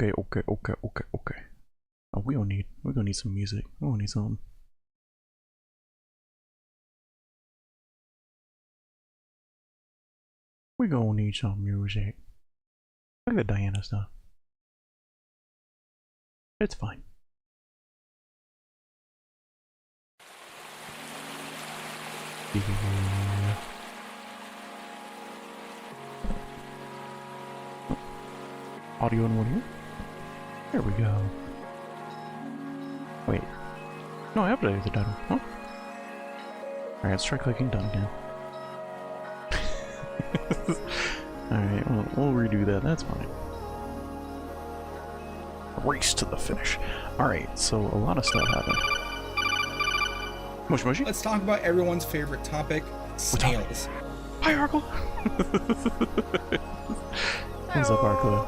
Okay. Oh, we're gonna need some music. We're gonna need something. We're gonna need some music. Look at the Diana stuff. It's fine. Yeah. Audio and audio. There we go. Wait. No, I updated the title. Huh? Alright, let's try clicking done again. Alright, we'll redo that. That's fine. Race to the finish. Alright, so a lot of stuff happened. Mushy mushy? Let's talk about everyone's favorite topic, snails. Hi, Arkle! What's up, Arkle?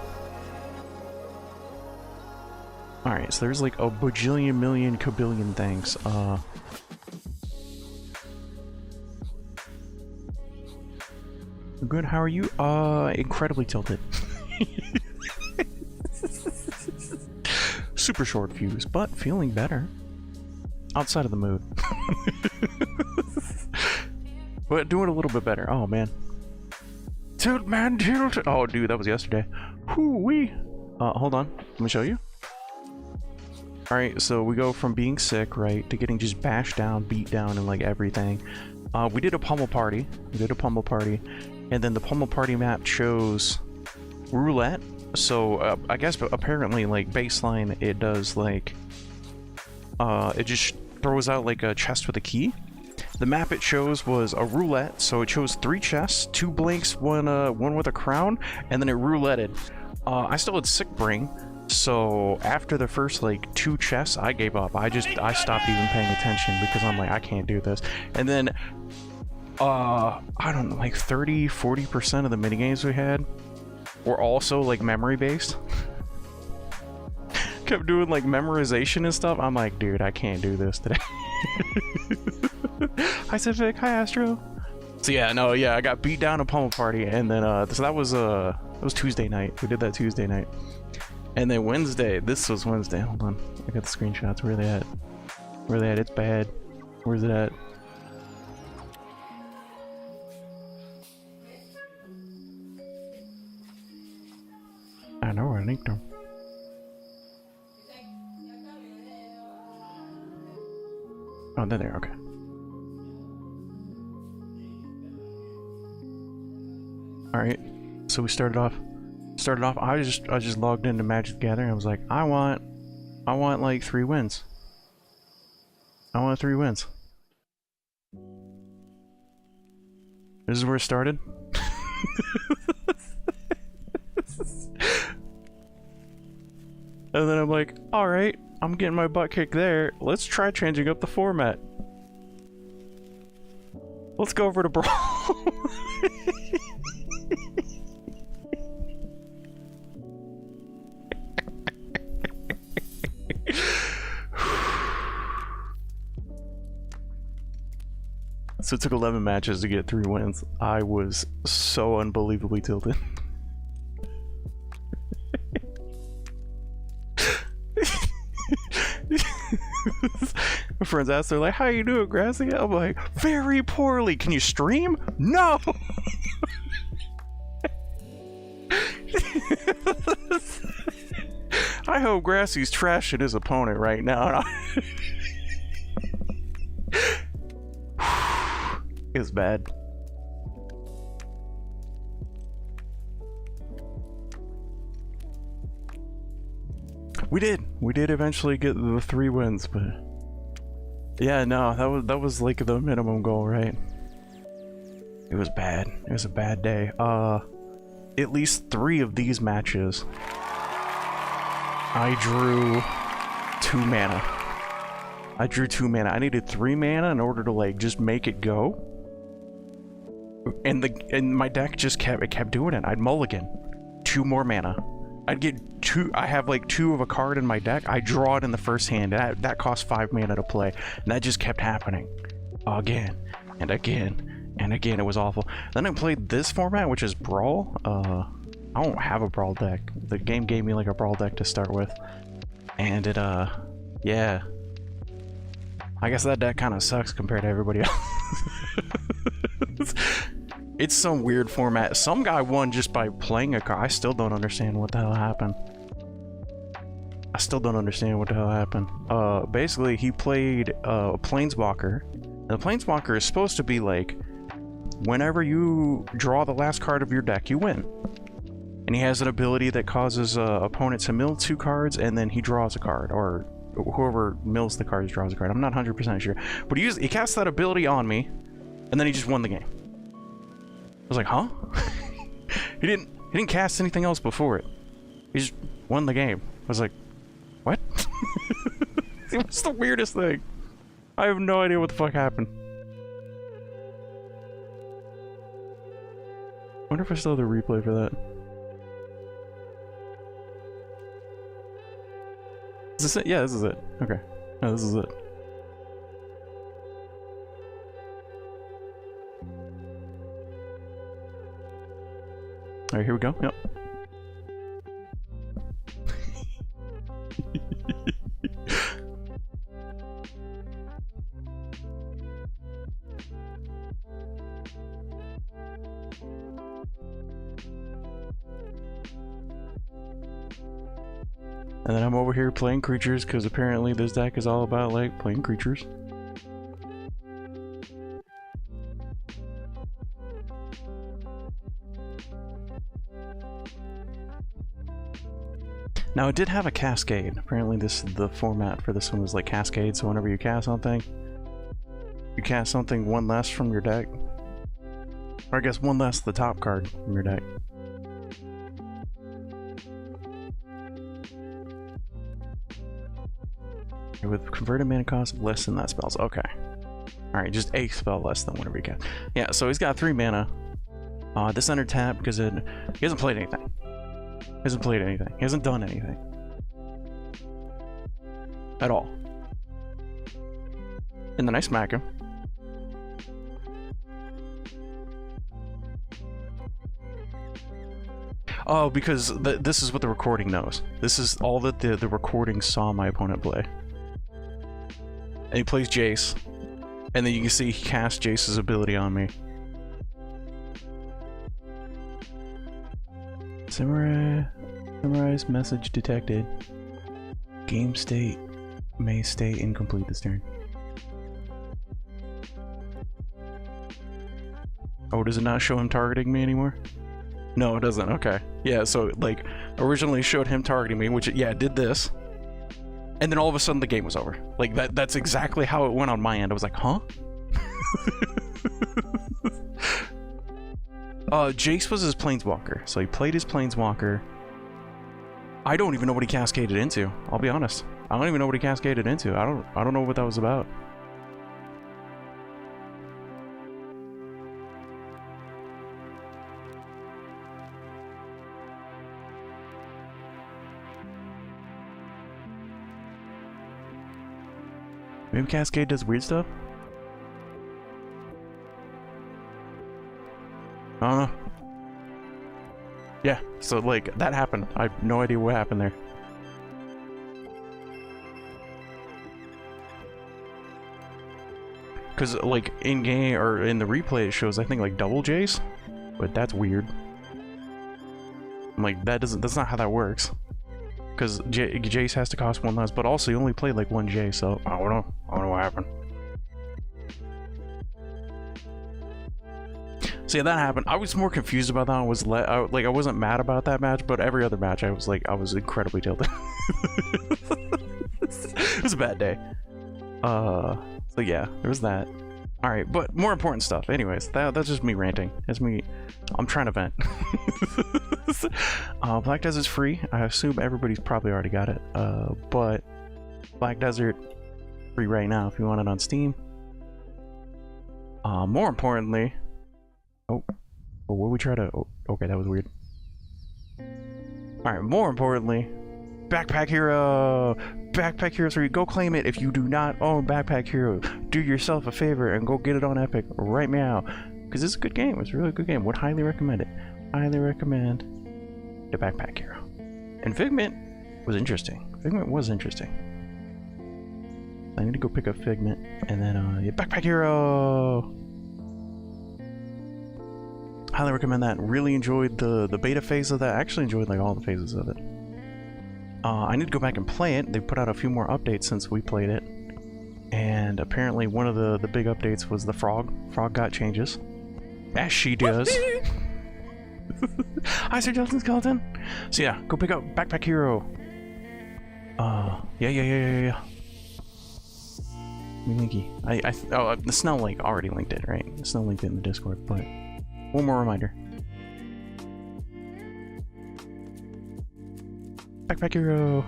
Alright, so there's like a bajillion million kabillion things. Good, how are you? Incredibly tilted. Super short fuse, but feeling better. Outside of the mood. But doing a little bit better. Oh, man. Tilt, man, tilt! Oh, dude, that was yesterday. Whoo-wee! Hold on. Let me show you. Alright, so we go from being sick, right, to getting just bashed down, beat down, and like everything. We did a pummel party. And then the pummel party map chose roulette. So I guess apparently like baseline it does like it just throws out like a chest with a key. The map it chose was a roulette, so it chose 3 chests, 2 blanks, one with a crown, and then it rouletted. I still had sick brain, so after the first like 2 chests I gave up. I stopped even paying attention because I'm like, I can't do this. And then I don't know, like 30-40% of the minigames we had were also like memory based. Kept doing like memorization and stuff. I'm like, dude, I can't do this today. Hi Civic, hi Astro. So yeah, no, yeah, I got beat down a pummel party, and then so that was Tuesday night. We did that Tuesday night. And then Wednesday, this was Wednesday. Hold on, I got the screenshots. Where are they at? Where are they at? It's bad. Where's it at? I know I linked them. Oh, they're there. Okay. All right. So we started off. I just logged into Magic the Gathering. I was like, I want like 3 wins. I want 3 wins. This is where it started. And then I'm like, alright, I'm getting my butt kicked there. Let's try changing up the format. Let's go over to Brawl. So it took 11 matches to get 3 wins. I was so unbelievably tilted. My friends asked, they're like, how you doing, Grassy? I'm like, very poorly. Can you stream? No! I hope Grassy's trashing his opponent right now. It's bad. We did eventually get the 3 wins, but yeah, no, that was like the minimum goal, right? It was bad. It was a bad day. At least 3 of these matches I drew 2 mana. I needed 3 mana in order to like just make it go. And my deck just kept doing it. I'd mulligan 2 more mana. I'd get 2. I have like 2 of a card in my deck. I draw it in the first hand. That costs 5 mana to play, and that just kept happening, again and again and again. It was awful. Then I played this format, which is Brawl. I don't have a brawl deck. The game gave me like a brawl deck to start with. And it, yeah. I guess that deck kind of sucks compared to everybody else. It's some weird format. Some guy won just by playing a card. I still don't understand what the hell happened. I still don't understand what the hell happened. Basically, he played a Planeswalker. And the Planeswalker is supposed to be like, whenever you draw the last card of your deck, you win. And he has an ability that causes opponents to mill 2 cards, and then he draws a card, or whoever mills the cards draws a card. I'm not 100% sure, but he cast that ability on me, and then he just won the game. I was like, huh? he didn't cast anything else before it. He just won the game. I was like, what? It was the weirdest thing. I have no idea what the fuck happened. Wonder if I still have the replay for that. Is this it? Yeah, this is it. Okay. No, this is it. Alright, here we go. Yep. And then I'm over here playing creatures, because apparently this deck is all about, like, playing creatures. Now, it did have a cascade. Apparently the format for this one was like cascade, so whenever you cast something, you cast something one less from your deck. Or I guess one less the top card from your deck. With converted mana cost less than that spells. Okay. Alright, just a spell less than whatever you cast. Yeah, so he's got 3 mana. This under tap because he hasn't played anything. He hasn't played anything. He hasn't done anything. At all. And then I smack him. Oh, because this is what the recording knows. This is all that the recording saw my opponent play. And he plays Jace. And then you can see he cast Jace's ability on me. Summarize message detected. Game state may stay incomplete this turn. Oh, does it not show him targeting me anymore? No, it doesn't. Okay. Yeah, so, like, originally showed him targeting me, which, yeah, it did this. And then all of a sudden the game was over. Like, that's exactly how it went on my end. I was like, huh? Jace was his Planeswalker. So he played his Planeswalker. I don't even know what he cascaded into. I'll be honest. I don't even know what he cascaded into. I don't know what that was about. Maybe Cascade does weird stuff? I don't know. Yeah, so like, that happened. I have no idea what happened there. Because, like, in-game, or in the replay it shows, I think, like, double Jace? But that's weird. I'm like, that's not how that works. Because Jace has to cost 1 less, but also he only played like 1 J, so I don't know what happened. So yeah, that happened. I was more confused about that. I wasn't mad about that match, but every other match I was incredibly tilted. It was a bad day. So yeah, there was that. Alright, but more important stuff. Anyways, that's just me ranting. That's me. I'm trying to vent. Black Desert's free. I assume everybody's probably already got it. But Black Desert free right now if you want it on Steam. More importantly, what we try to? Oh, okay, that was weird. All right. More importantly, Backpack Hero. Backpack Hero 3. Go claim it if you do not own Backpack Hero. Do yourself a favor and go get it on Epic right now, because it's a good game. It's a really good game. Would highly recommend it. Highly recommend to Backpack Hero. And Figment was interesting. Figment was interesting. I need to go pick up Figment, and then yeah, Backpack Hero! Highly recommend that. Really enjoyed the beta phase of that. I actually enjoyed like all the phases of it. I need to go back and play it. They put out a few more updates since we played it. And apparently one of the big updates was the frog. Frog got changes. As she does. Hi, Sir Jelton Skeleton. So yeah, go pick up Backpack Hero. Yeah. Linky. Oh, the Snell link already linked it, right? The Snell linked it in the Discord, but one more reminder. Backpack Hero.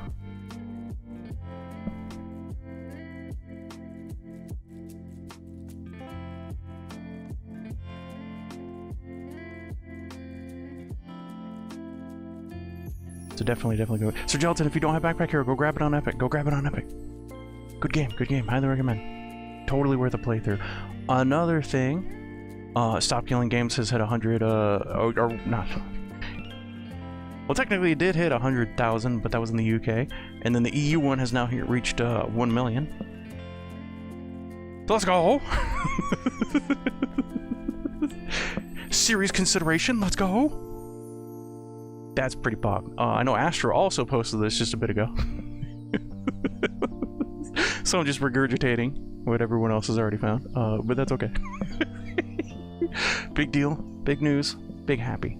So definitely go. Sir Gelatin, if you don't have Backpack Hero, go grab it on Epic. Go grab it on Epic. Good game. Highly recommend. Totally worth a playthrough. Another thing, Stop Killing Games has hit 100, or not. Well, technically it did hit 100,000, but that was in the UK. And then the EU one has now reached 1 million. So let's go! Series consideration, let's go! That's pretty pog. I know Astro also posted this just a bit ago. So I'm just regurgitating what everyone else has already found, but that's okay. Big deal, big news, big happy.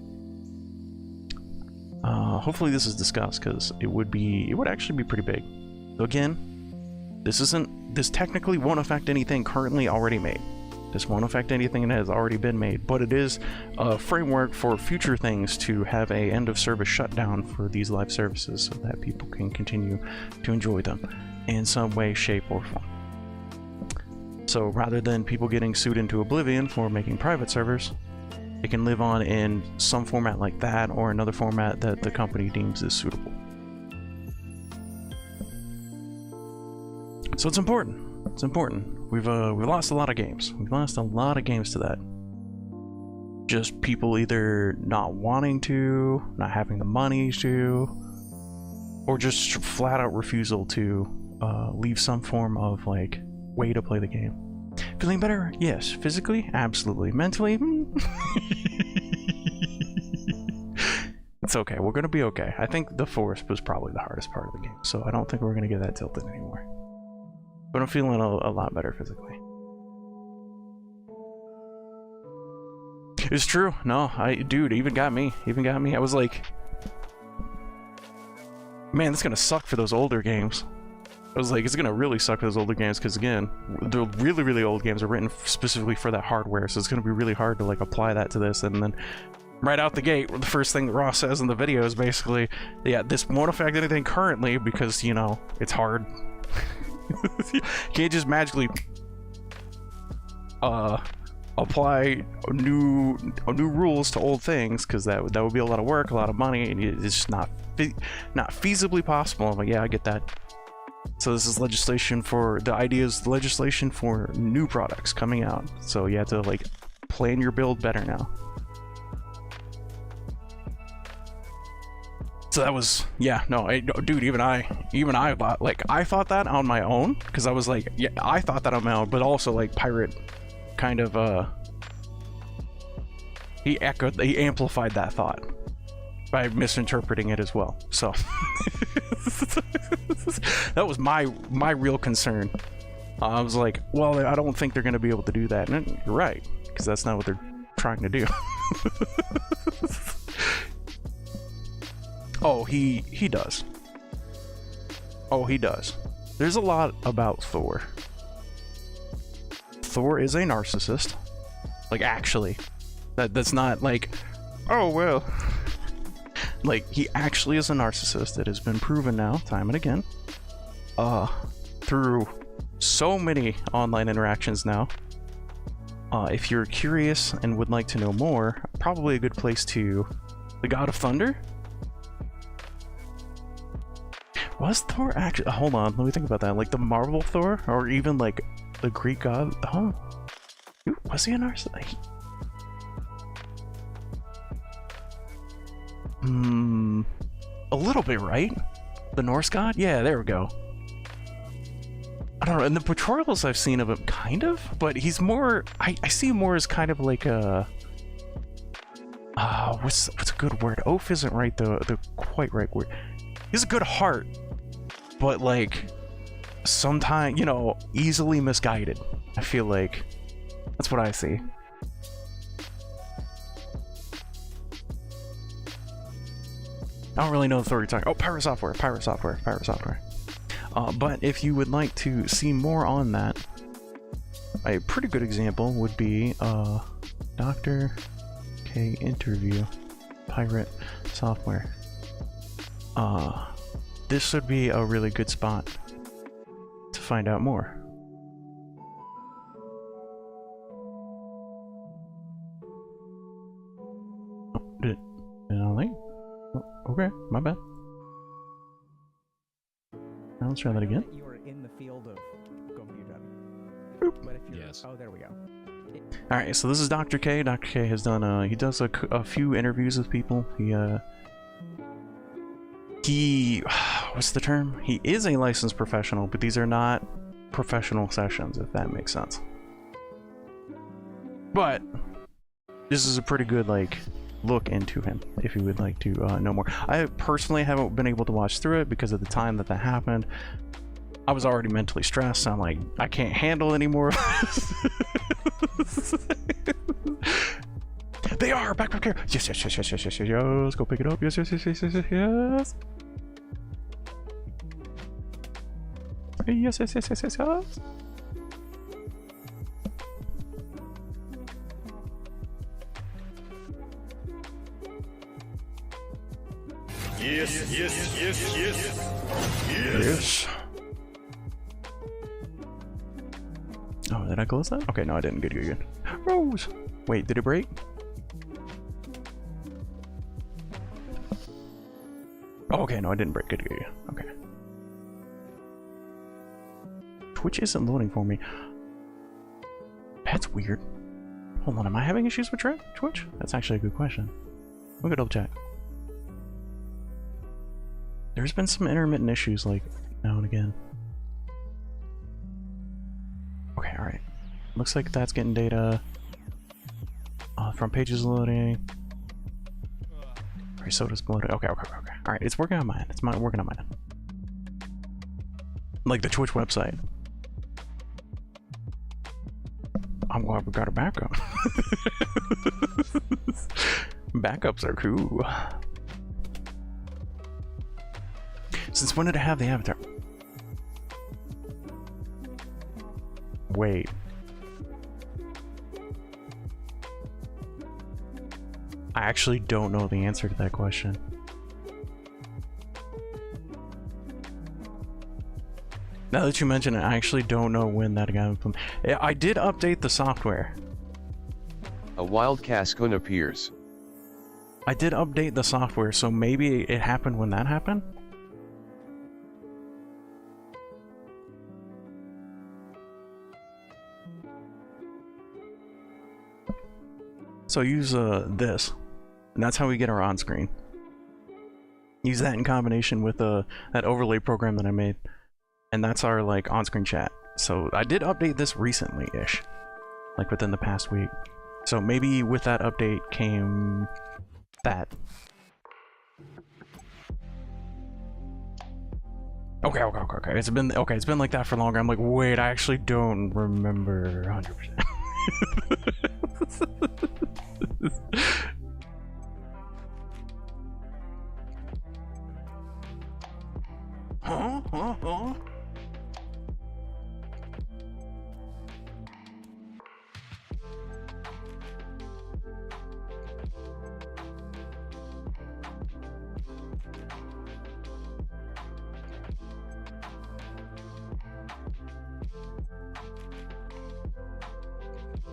Hopefully this is discussed, because it would actually be pretty big. So again, this technically won't affect anything currently already made. This won't affect anything that has already been made, but it is a framework for future things to have a end of service shutdown for these live services so that people can continue to enjoy them in some way, shape, or form. So rather than people getting sued into oblivion for making private servers, it can live on in some format like that or another format that the company deems is suitable. So it's important. It's important. We've lost a lot of games. We've lost a lot of games to that. Just people either not wanting to, not having the money to, or just flat out refusal to leave some form of like way to play the game. Feeling better? Yes. Physically? Absolutely. Mentally? It's okay. We're gonna be okay. I think the forest was probably the hardest part of the game, so I don't think we're gonna get that tilted anymore. But I'm feeling a lot better physically. It's true. No, dude, it even got me. I was like, man, this is gonna suck for those older games. I was like, it's gonna really suck for those older games, because again, the really old games are written specifically for that hardware, so it's gonna be really hard to like apply that to this. And then right out the gate, the first thing that Ross says in the video is basically, yeah, this won't affect anything currently because, you know, it's hard. You can't just magically apply new rules to old things, because that would be a lot of work, a lot of money, and it's just not feasibly possible. I'm like, yeah, I get that. So this is legislation for legislation for new products coming out. So you have to like plan your build better now. So that was, yeah, no, dude, even I thought, like, I thought that on my own, because I was like, yeah, I thought that on my own, but also, like, Pirate kind of, he amplified that thought by misinterpreting it as well, so. That was my real concern. I was like, well, I don't think they're going to be able to do that, and you're right, because that's not what they're trying to do. Oh, he does. Oh, he does. There's a lot about Thor. Thor is a narcissist. Like, actually. That's not like, oh, well. Like, he actually is a narcissist. It has been proven now, time and again. Through so many online interactions now. If you're curious and would like to know more, probably a good place to... The God of Thunder? Was Thor actually... hold on, let me think about that. Like the Marvel Thor? Or even like the Greek god? Huh? Was he a narcissist? A little bit, right? The Norse god? Yeah, there we go. I don't know, in the portrayals I've seen of him, kind of, but he's more, I see him more as kind of like a, what's a good word? Oaf isn't right, the quite right word. He's a good heart, but like, sometimes, you know, easily misguided. I feel like, that's what I see. I don't really know the story you're talking. Oh, Pirate Software. But if you would like to see more on that, a pretty good example would be Dr. K interview Pirate Software. This would be a really good spot to find out more. Oh, did I link? Okay, my bad. Now let's try that again. You are in the field of computer. But if you're, Yes. Oh, there we go. All right, so this is Dr. K. Dr. K has done he does a few interviews with people. He what's the term? He is a licensed professional, but these are not professional sessions, if that makes sense. But this is a pretty good like look into him if you would like to know more. I personally haven't been able to watch through it because at the time that happened, I was already mentally stressed. So I'm like, I can't handle anymore. They are back here. Yes. Go pick it up. Yes. Yes. Yes. Oh, did I close that? Okay, no, I didn't. Good. Rose! Wait, did it break? Oh, okay, no, I didn't break. Good. Okay. Twitch isn't loading for me. That's weird. Hold on, am I having issues with Twitch? That's actually a good question. We'll go double check. There's been some intermittent issues, like, now and again. Okay, alright. Looks like that's getting data. Front page is loading. Alright, so does loading. Okay. Alright, it's working on mine. It's working on mine. Like the Twitch website. I'm glad we got a backup. Backups are cool. Since when did I have the avatar? Wait. I actually don't know the answer to that question. Now that you mention it, I actually don't know when that got implemented. I did update the software. A wild Cascun appears. I did update the software, so maybe it happened when that happened? So use this, and that's how we get our on-screen. Use that in combination with that overlay program that I made, and that's our like on-screen chat. So I did update this recently-ish, like within the past week. So maybe with that update came that. Okay. It's been like that for longer. I'm like, wait, I actually don't remember 100%. Huh?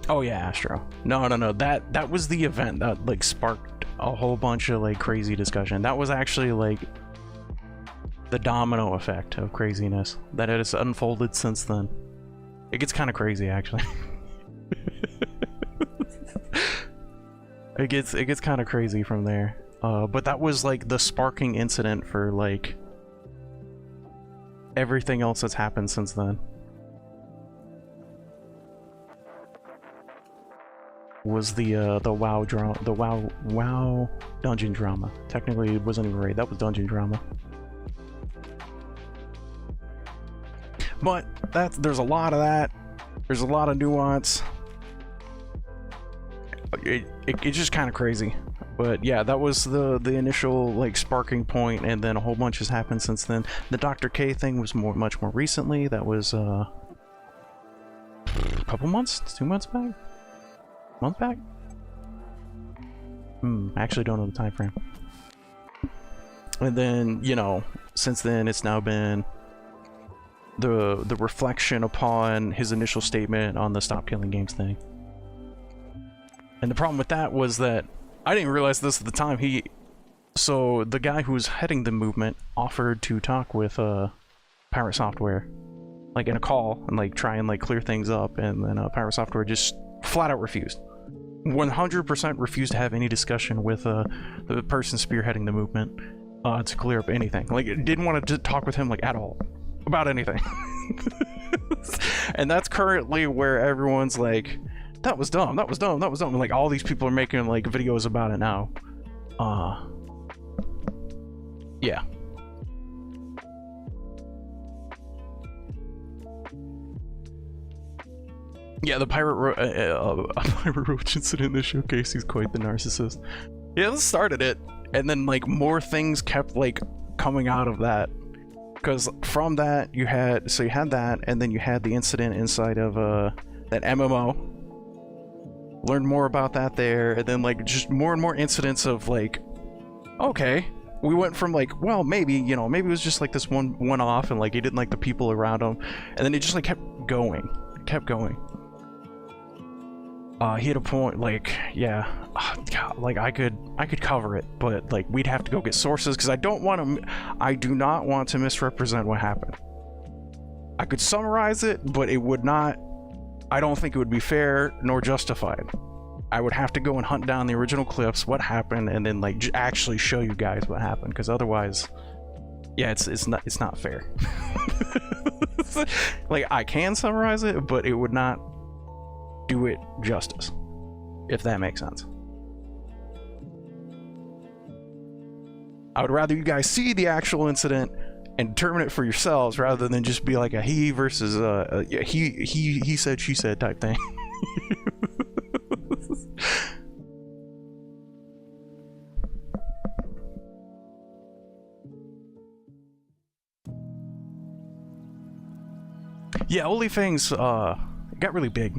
Oh yeah, Astro. No. That was the event that like sparked a whole bunch of like crazy discussion. That was actually like the domino effect of craziness that has unfolded since then. It gets kind of crazy actually. It gets kind of crazy from there. But that was like the sparking incident for like everything else that's happened since then. Was the WoW drama, the WoW dungeon drama. Technically, it wasn't even raid. That was dungeon drama. But there's a lot of that. There's a lot of nuance. It's just kind of crazy. But yeah, that was the initial like sparking point, and then a whole bunch has happened since then. The Dr. K thing was much more recently. That was a couple months, 2 months back, month back. I actually don't know the time frame. And then, you know, since then it's now been the reflection upon his initial statement on the Stop Killing Games thing. And the problem with that was that I didn't realize this at the time. So the guy who was heading the movement offered to talk with Pirate Software, like in a call, and like try and like clear things up, and then Pirate Software just flat out refused. 100% refused to have any discussion with the person spearheading the movement to clear up anything. Like, didn't want to talk with him like at all about anything. And that's currently where everyone's like, that was dumb, that was dumb, that was dumb. And, like, all these people are making like videos about it now. Yeah. Yeah, the Pirate Roach incident in the showcase, he's quite the narcissist. Yeah, this started it, and then like more things kept like coming out of that. Because from that you had that, and then you had the incident inside of that MMO. Learned more about that there, and then like just more and more incidents of like, okay, we went from like, well, maybe, you know, maybe it was just like this one off, and like he didn't like the people around him, and then it just like kept going. He had a point, like, yeah, God, like I could cover it, but like we'd have to go get sources, because I do not want to misrepresent what happened. I could summarize it, but it would not, I don't think it would be fair nor justified. I would have to go and hunt down the original clips, what happened, and then like actually show you guys what happened, because otherwise, yeah, it's not fair. Like, I can summarize it, but it would not do it justice, if that makes sense. I would rather you guys see the actual incident and determine it for yourselves, rather than just be like a he versus he said, she said type thing. Yeah, OnlyFans got really big,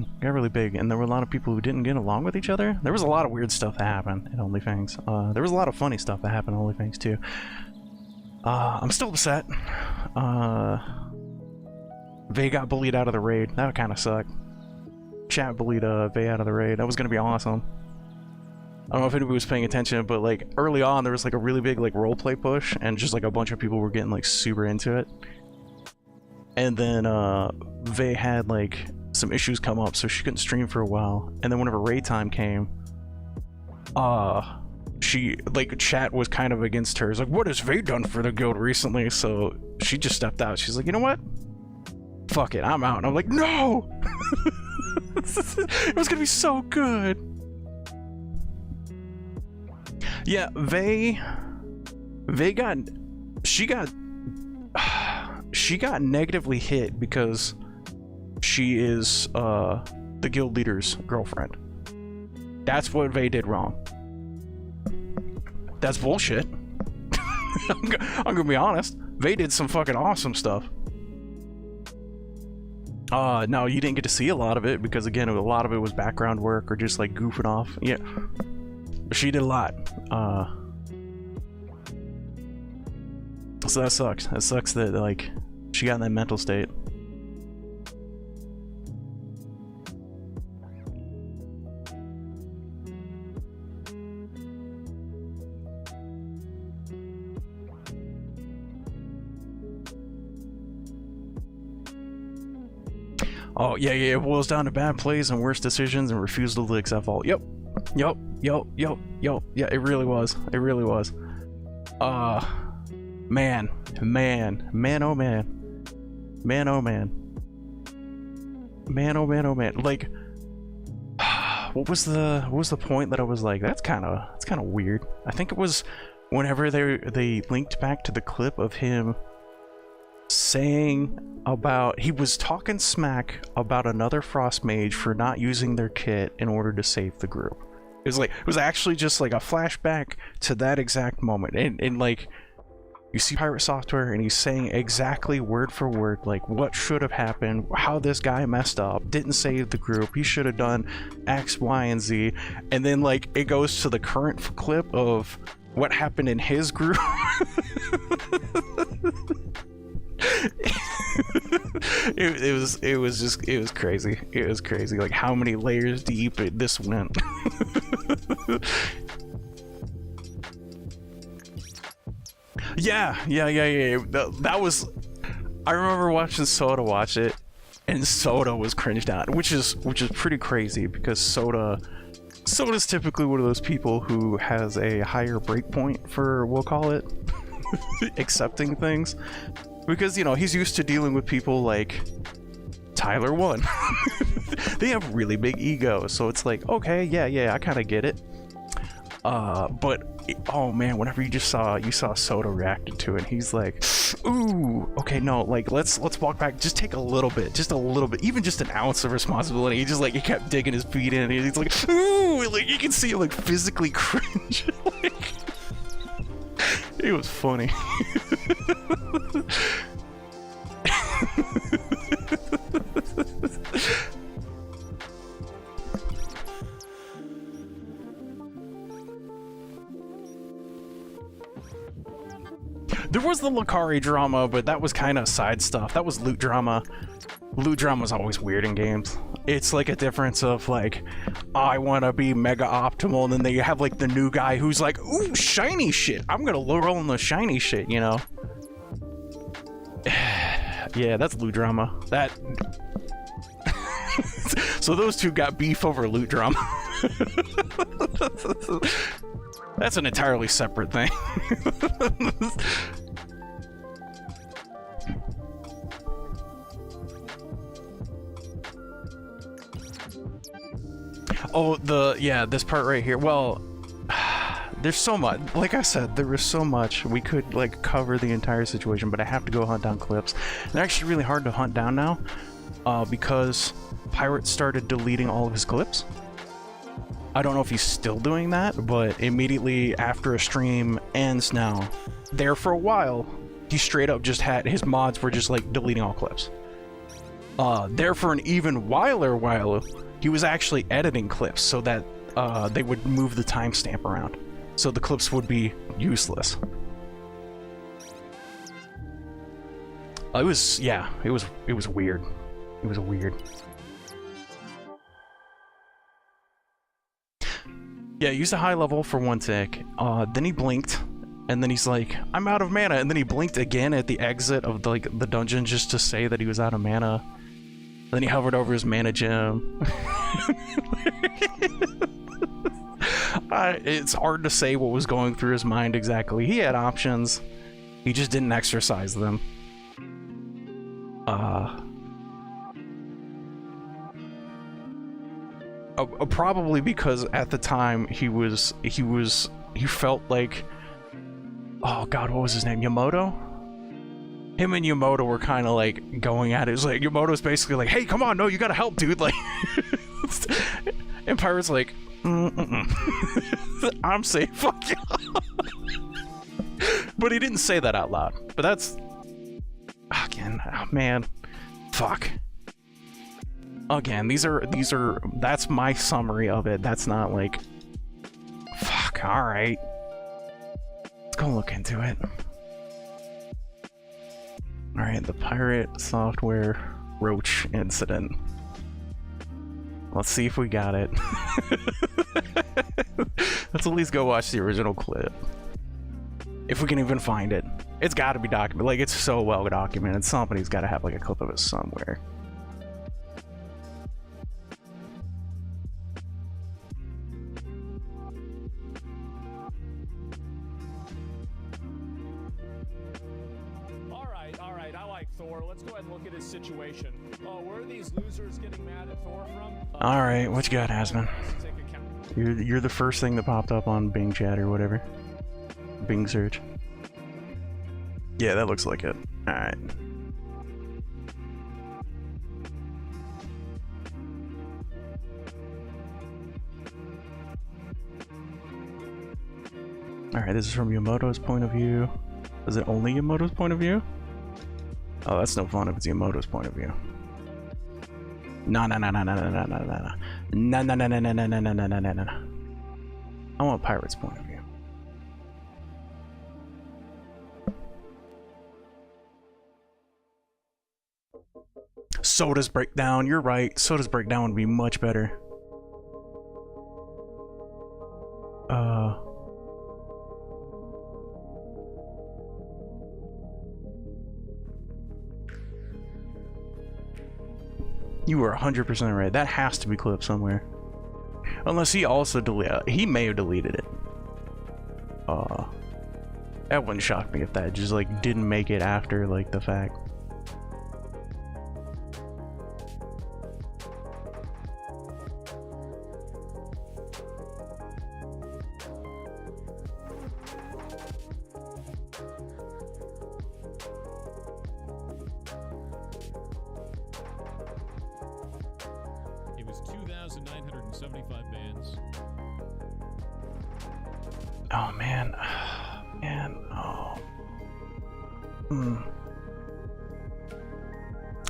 and there were a lot of people who didn't get along with each other. There was a lot of weird stuff that happened at OnlyFans. There was a lot of funny stuff that happened at OnlyFans too. I'm still upset. Vay got bullied out of the raid. That would kind of suck. Chat bullied Vay out of the raid. That was gonna be awesome. I don't know if anybody was paying attention, but like early on there was like a really big like roleplay push, and just like a bunch of people were getting like super into it. And then Vay had like some issues come up, so she couldn't stream for a while. And then whenever raid time came, she, like, chat was kind of against her. It's like, what has Vay done for the guild recently? So she just stepped out. She's like, you know what? Fuck it, I'm out. And I'm like, no! It was gonna be so good. Yeah, Vay she got negatively hit because she is the guild leader's girlfriend. That's what Vay did wrong. That's bullshit. I'm gonna be honest. Vay did some fucking awesome stuff. No, you didn't get to see a lot of it, because again, a lot of it was background work or just like goofing off. Yeah, but she did a lot. So that sucks. That sucks that like she got in that mental state. Oh yeah, it boils down to bad plays and worse decisions and refusal to accept fault. Yep. yo. Yeah, it really was. It really was. Man, oh man. Man, oh man. Man, oh man. Like, what was the point that I was like, that's kind of weird. I think it was whenever they linked back to the clip of him saying about, he was talking smack about another Frost Mage for not using their kit in order to save the group. It was actually just like a flashback to that exact moment, and like, you see Pirate Software and he's saying exactly word for word like what should have happened, how this guy messed up, didn't save the group, he should have done X, Y, and Z, and then like it goes to the current clip of what happened in his group. It was crazy. It was crazy, like how many layers deep this went. Yeah. That was, I remember watching Soda watch it, and Soda was cringed out, which is pretty crazy because Soda's typically one of those people who has a higher breakpoint for, we'll call it, accepting things, because, you know, he's used to dealing with people like Tyler 1. They have really big egos, so it's like, okay, yeah, I kind of get it. But oh man, whenever you saw Soda reacting to it, he's like, ooh, okay, no, like let's walk back, just take a little bit, even just an ounce of responsibility. He just like, he kept digging his feet in, and he's like, ooh, like you can see him like physically cringe. Like, it was funny. There was the Lucari drama, but that was kind of side stuff. That was loot drama. Loot drama is always weird in games. It's like a difference of like, I want to be mega optimal, and then they have like the new guy who's like, ooh, shiny shit. I'm gonna roll in the shiny shit, you know? Yeah, that's loot drama. That. So those two got beef over loot drama. That's an entirely separate thing. Oh, this part right here. Well, there's so much. Like I said, there was so much. We could like cover the entire situation, but I have to go hunt down clips. They're actually really hard to hunt down now, because Pirate started deleting all of his clips. I don't know if he's still doing that, but immediately after a stream ends now, there for a while, he straight up just had, his mods were just like deleting all clips. There for an even while, he was actually editing clips so that they would move the timestamp around, so the clips would be useless. It was weird. It was weird. Yeah, used a high level for one tick, then he blinked, and then he's like, I'm out of mana, and then he blinked again at the exit of the dungeon just to say that he was out of mana. Then he hovered over his mana gem. It's hard to say what was going through his mind exactly. He had options, he just didn't exercise them. Probably because at the time he felt like, oh god, what was his name? Yamoto? Him and Yamoto were kind of like going at it. It was like, Yamoto's basically like, hey, come on, no, you gotta help, dude. Like, and Pirate's like, I'm safe, fuck you. But he didn't say that out loud. But that's, again, oh man, fuck. Again, that's my summary of it. That's not like, fuck, alright. Let's go look into it. Alright, the Pirate Software Roach incident. Let's see if we got it. Let's at least go watch the original clip. If we can even find it. It's gotta be documented. Like, it's so well documented. Somebody's gotta have like a clip of it somewhere. right, I like Thor. Let's go ahead and look at his situation. Oh, where are these losers getting mad at Thor from? All right, what you got, Asman? Take account. You're the first thing that popped up on Bing chat or whatever. Bing search. Yeah, that looks like it. All right. Alright, this is from Yamoto's point of view. Is it only Yamoto's point of view? Oh, that's no fun if it's Yamoto's point of view. No. No. I want Pirate's point of view. Soda's breakdown, you're right. Soda's breakdown would be much better. You were 100% right. That has to be clipped somewhere. Unless he also deleted. He may have deleted it. That wouldn't shock me if that just like didn't make it after like the fact. It was 2,975 bands. Oh man. Man. Oh.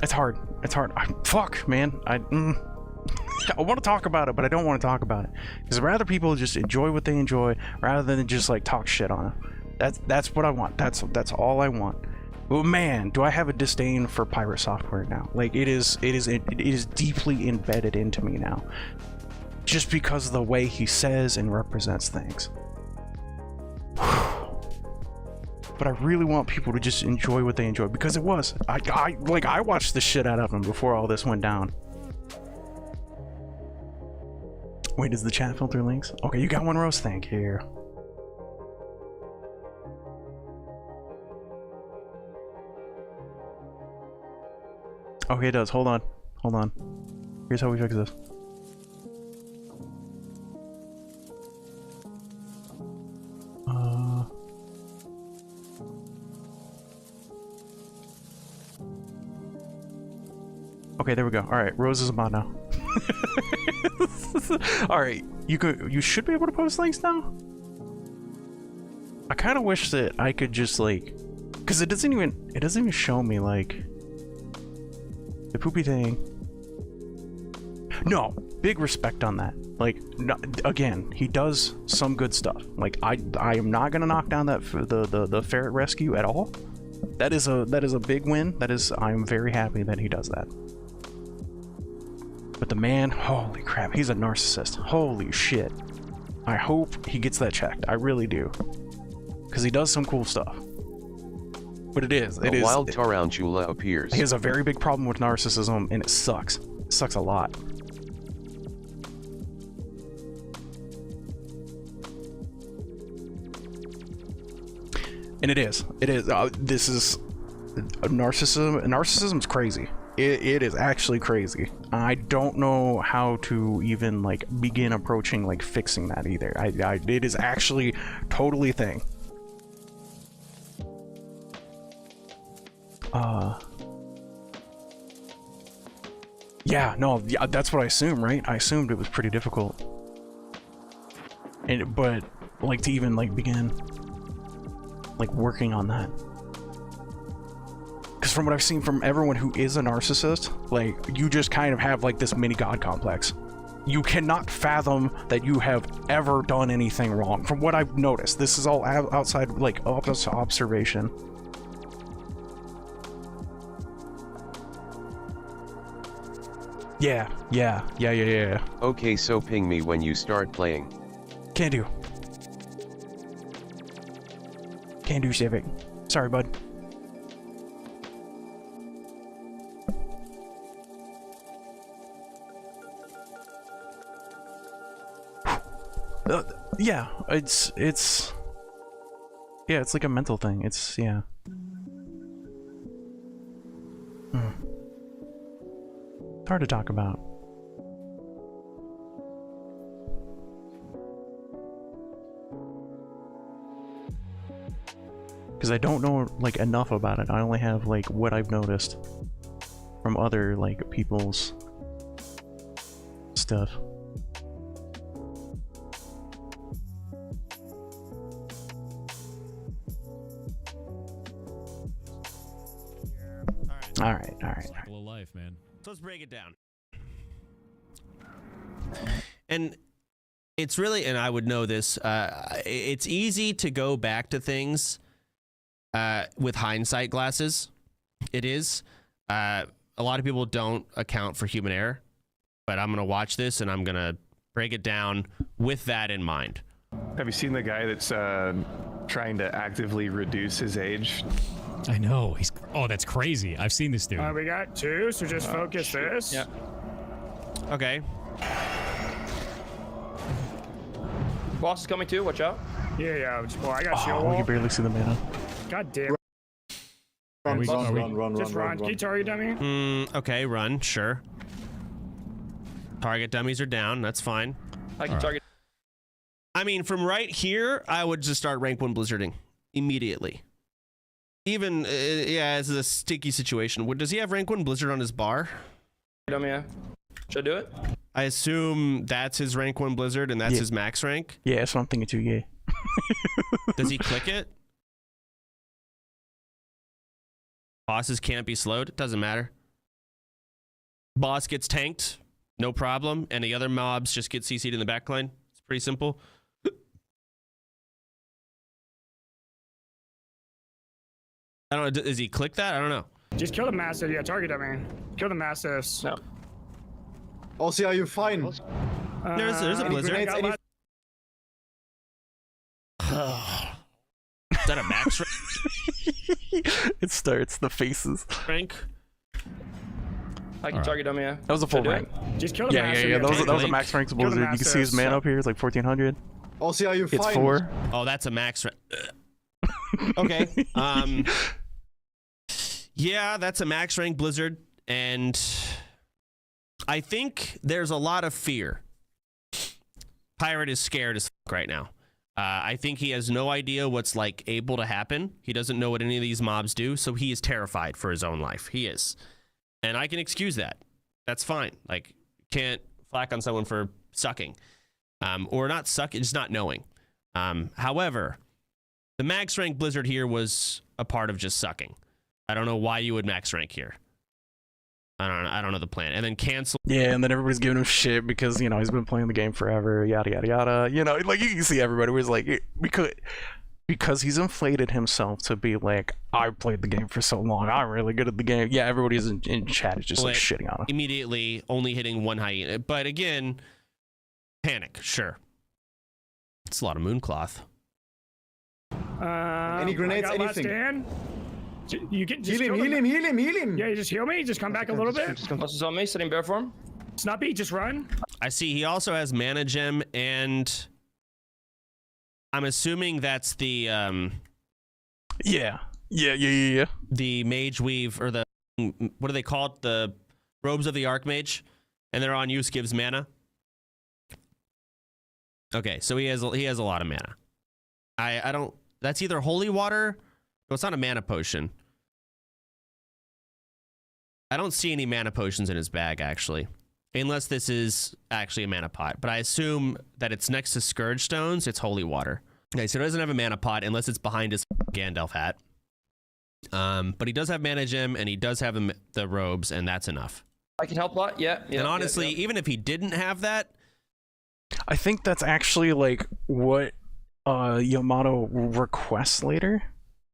It's hard. It's hard. Fuck, man. I want to talk about it, but I don't want to talk about it because rather people just enjoy what they enjoy rather than just like talk shit on it. That's what I want. That's all I want. But man, do I have a disdain for pirate software now? Like it is deeply embedded into me now, just because of the way he says and represents things. But I really want people to just enjoy what they enjoy because it was. I watched the shit out of him before all this went down. Wait, is the chat filter links? Okay, you got one, Rose. Thank you. Okay, it does. Hold on. Hold on. Here's how we fix this. Okay, there we go. All right, Rose is a bot now. All right, you should be able to post links now. I kind of wish that I could just like, because it doesn't even show me like the poopy thing. No, big respect on that. Like, no, again, he does some good stuff. Like, I am not gonna knock down that the ferret rescue at all. That is a big win. I'm very happy that he does that. But the man, holy crap, he's a narcissist. Holy shit. I hope he gets that checked. I really do. Because he does some cool stuff. But it is. A wild tarantula appears. He has a very big problem with narcissism, and it sucks. It sucks a lot. And it is. It is. This is a narcissism. Narcissism's crazy. It is actually crazy. I don't know how to even like begin approaching like fixing that either. It is actually totally a thing. Yeah, no, yeah, that's what I assumed, right? I assumed it was pretty difficult. But like to even like begin like working on that. Because from what I've seen from everyone who is a narcissist, like, you just kind of have, like, this mini god complex. You cannot fathom that you have ever done anything wrong. From what I've noticed, this is all outside, like, observation. Yeah. Okay, so ping me when you start playing. Can do. Can do, Civic. Sorry, bud. Yeah, it's like a mental thing. It's, yeah. It's hard to talk about. Because I don't know like enough about it. I only have like what I've noticed from other like people's stuff. All right. Cycle of life, man. So let's break it down. And it's really, and I would know this, it's easy to go back to things with hindsight glasses. It is. A lot of people don't account for human error, but I'm going to watch this and I'm going to break it down with that in mind. Have you seen the guy that's trying to actively reduce his age? I know. He's. Oh, that's crazy. I've seen this dude. We got two, so just focus this. Yeah. Okay. Boss is coming too. Watch out. Yeah. Well, I got shield Oh, we wall. can barely see the mana. God damn. Run. Just run. Can you target dummy? Okay, run. Sure. Target dummies are down. That's fine. I can target. I mean, from right here, I would just start rank 1 blizzarding immediately. Even, yeah, it's a sticky situation. Does he have rank 1 blizzard on his bar? Dummy, yeah. Should I do it? I assume that's his rank 1 blizzard and that's his max rank. Yeah, that's what I'm thinking too. Yeah. Does he click it? Bosses can't be slowed. It doesn't matter. Boss gets tanked. No problem. And the other mobs just get CC'd in the backline. It's pretty simple. I don't know. Does he click that? I don't know. Just kill the massive. Yeah, target dummy. Kill the mastiffs. No. Also, are you fine? There's a blizzard. I got Is that a max It starts the faces. rank? I can target dummy, yeah. That was a full Should I do rank. it? Just kill the Yeah. massive. That was a max rank blizzard. You can see his mana up here. It's like 1400. Also, are you fine? It's 4. Oh, that's a max rank. Okay. Yeah, that's a max rank blizzard, and I think there's a lot of fear. Pirate is scared as fuck right now. I think he has no idea what's like able to happen. He doesn't know what any of these mobs do, so he is terrified for his own life. He is, and I can excuse that. That's fine. Like, can't flack on someone for sucking, or not sucking, just not knowing. However, the max rank blizzard here was a part of just sucking. I don't know why you would max rank here. I don't know the plan. And then cancel. Yeah, and then everybody's giving him shit because, you know, he's been playing the game forever, yada, yada, yada. You know, like, you can see everybody was like, because he's inflated himself to be like, I played the game for so long, I'm really good at the game. Yeah, everybody's in chat is just like shitting on him. Immediately only hitting one hyena. But again, panic, sure. It's a lot of mooncloth. Any grenades, anything? You can just heal him. Yeah, you just heal me. Just come back a little bit. Boss is on me, setting bear form. Snuppy, just run. I see he also has mana gem, and I'm assuming that's the Yeah. the mage weave, or the, what do they call it? The robes of the archmage, and they're on use gives mana. Okay, so he has a lot of mana. I don't. That's either holy water. No, it's not a mana potion. I don't see any mana potions in his bag, actually. Unless this is actually a mana pot. But I assume that it's next to Scourge Stones, it's holy water. Okay, so he doesn't have a mana pot unless it's behind his Gandalf hat. But he does have mana gem, and he does have the robes, and that's enough. I can help a lot, yeah. And honestly, even if he didn't have that... I think that's actually, like, what Yamato requests later.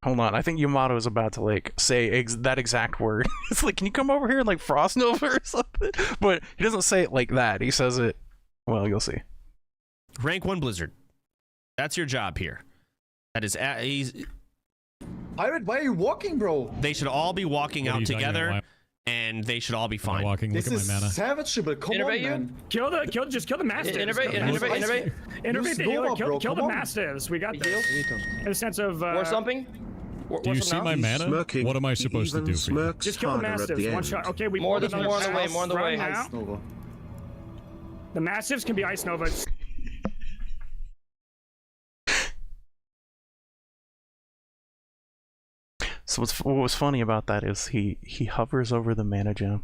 Hold on, I think Yamato is about to, like, say that exact word. It's like, can you come over here and, like, Frost Nova or something? But he doesn't say it like that. He says it, well, you'll see. Rank 1 Blizzard. That's your job here. That is, Pirate, why are you walking, bro? They should all be walking out together, and they should all be fine. Walking, This look at is my mana. savageable. Come on, man. Just kill the mastiffs. Innovate. Innovate the healer. Kill the Come on. mastiffs. We got this. In the sense of War something? Do you see my mana? What am I supposed to do for you? Just kill the Mastiffs. One shot. Okay, we More pulled on another the way, pass. more on the Run way. now. The Mastiffs can be Ice Nova. So what was funny about that is he hovers over the mana gem,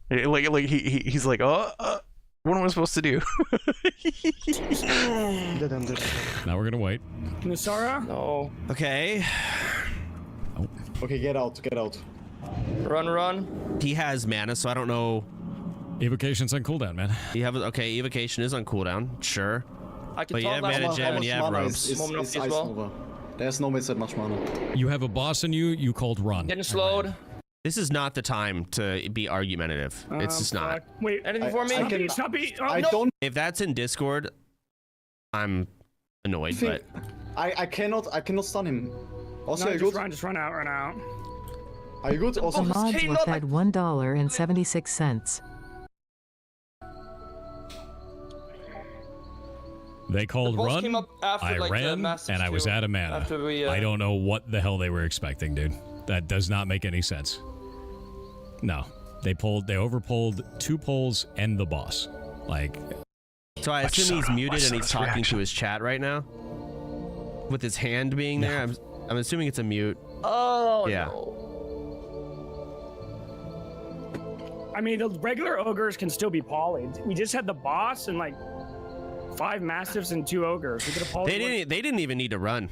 he's like, what am I supposed to do? Now we're gonna wait. Nusara? No. Okay. Okay, get out. Run. He has mana, so I don't know. Evocation's on cooldown, man. You have okay. Evocation is on cooldown, sure. I can But you talk have last mana one. gem and you have ropes. Moment of peace well. There's no that much mana. You have a boss in you. You called run. Getting slowed. This is not the time to be argumentative. It's just not. Fuck. Wait, Anything for me? Choppy. Oh, I no. don't If that's in Discord, I'm annoyed. think But I cannot stun him. Also, No, are you just good? run. Just run out. Run out. Are you good? Also, Oh, Mods Hey, were not fed $1.76. They called boss run. came up after, I like, the ran, Mastiffs and I was too. out of mana. After we, I don't know what the hell they were expecting, dude. That does not make any sense. No, they overpulled 2 pulls and the boss. Like, so I assume he's muted and he's talking to his chat right now, with his hand being there. I'm assuming it's a mute. Oh, Yeah. no. I mean, the regular ogres can still be polyed. We just had the boss and like 5 Mastiffs and 2 ogres. We could have polyed. They didn't even need to run.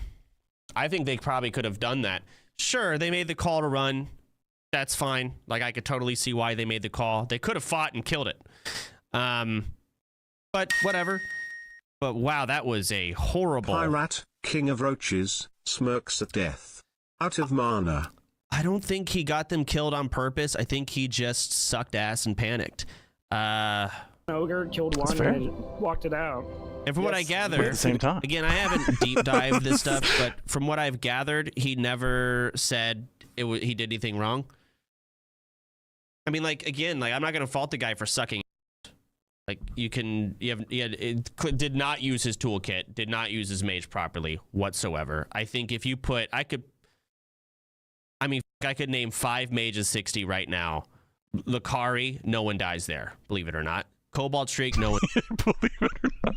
I think they probably could have done that. Sure, they made the call to run. That's fine. Like, I could totally see why they made the call. They could have fought and killed it. But whatever. But wow, that was a horrible. Pirate, king of roaches, smirks at death. Out of mana. I don't think he got them killed on purpose. I think he just sucked ass and panicked. Ogre killed one fair. and walked it out. And from what I gather, At the same time. again, I haven't deep dived this stuff, but from what I've gathered, he never said he did anything wrong. I mean, like, again, like, I'm not gonna fault the guy for sucking. Like, did not use his toolkit, did not use his mage properly whatsoever. I think if you I could name 5 mages 60 right now. Lucari, no one dies there, believe it or not. Cobalt Streak, no one Believe it or not.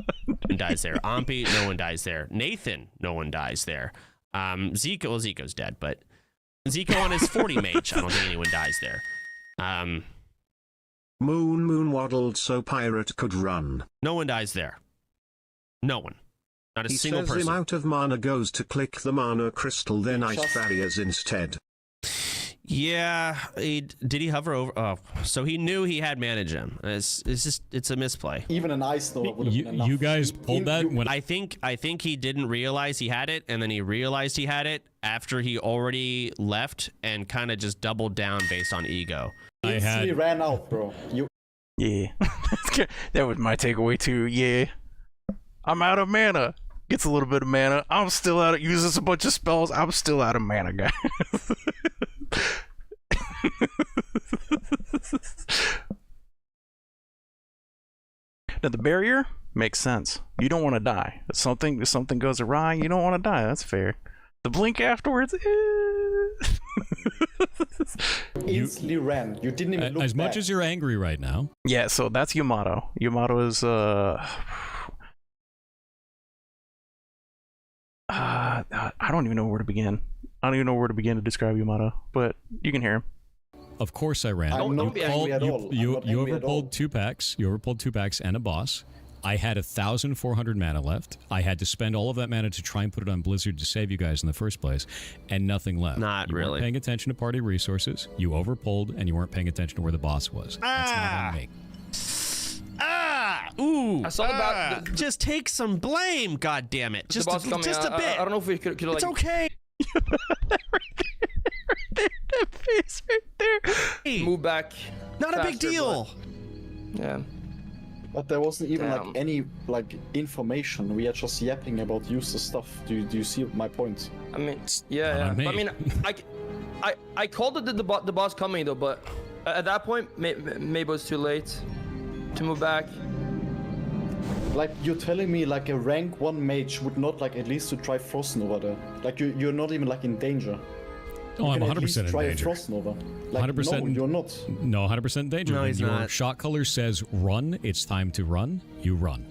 dies there. Ampi, no one dies there. Nathan, no one dies there. Zico's dead, but Zico on his 40 mage, I don't think anyone dies there. Moon waddled so pirate could run. No one dies there. No one. Not a He single says person. him out of mana goes to click the mana crystal, then ice barriers instead. Yeah, did he hover over? Oh, so he knew he had mana gem. It's a misplay. even an ice nova would have been enough. You guys pulled that when I think he didn't realize he had it, and then he realized he had it after he already left and kind of just doubled down based on ego. I Instantly had. ran out, bro. Yeah. That was my takeaway too. Yeah. I'm out of mana. Gets a little bit of mana. I'm still out of uses a bunch of spells. I'm still out of mana, guys. Now the barrier makes sense. You don't want to die. If something goes awry, you don't want to die. That's fair. The blink afterwards. Instantly ran. You didn't even look As much back. as you're angry right now, Yeah, so that's Yamato. Yamato is I don't even know where to begin. I don't even know where to begin to describe Yamato, but you can hear him. of course I ran. I'm not angry at all. I'm You not angry at all. overpulled 2 packs. You overpulled 2 packs and a boss. I had 1,400 mana left. I had to spend all of that mana to try and put it on Blizzard to save you guys in the first place, and nothing left. Not you really. weren't paying attention to party resources. You overpulled, and you weren't paying attention to where the boss was. That's not on me. Ooh! I saw the just take some blame, God damn it! Just the boss coming. just a bit. I don't know if we could like. It's okay. That face right there. Move back. Not a big faster, deal. Yeah. But there wasn't even Damn. like any like information. We are just yapping about useless stuff. Do you see my point? I mean, Not yeah. on me. I mean, I called it the boss coming though, but at that point, maybe it was too late to move back. Like you're telling me like a rank 1 mage would not like at least to try Frozen over there. Like you're not even like in danger. Oh, I'm You can at 100% least in try a danger. Frost Nova. Like, 100%. No, you're not. No, 100% in danger. No, When he's your not. shot color says run, it's time to run, you run.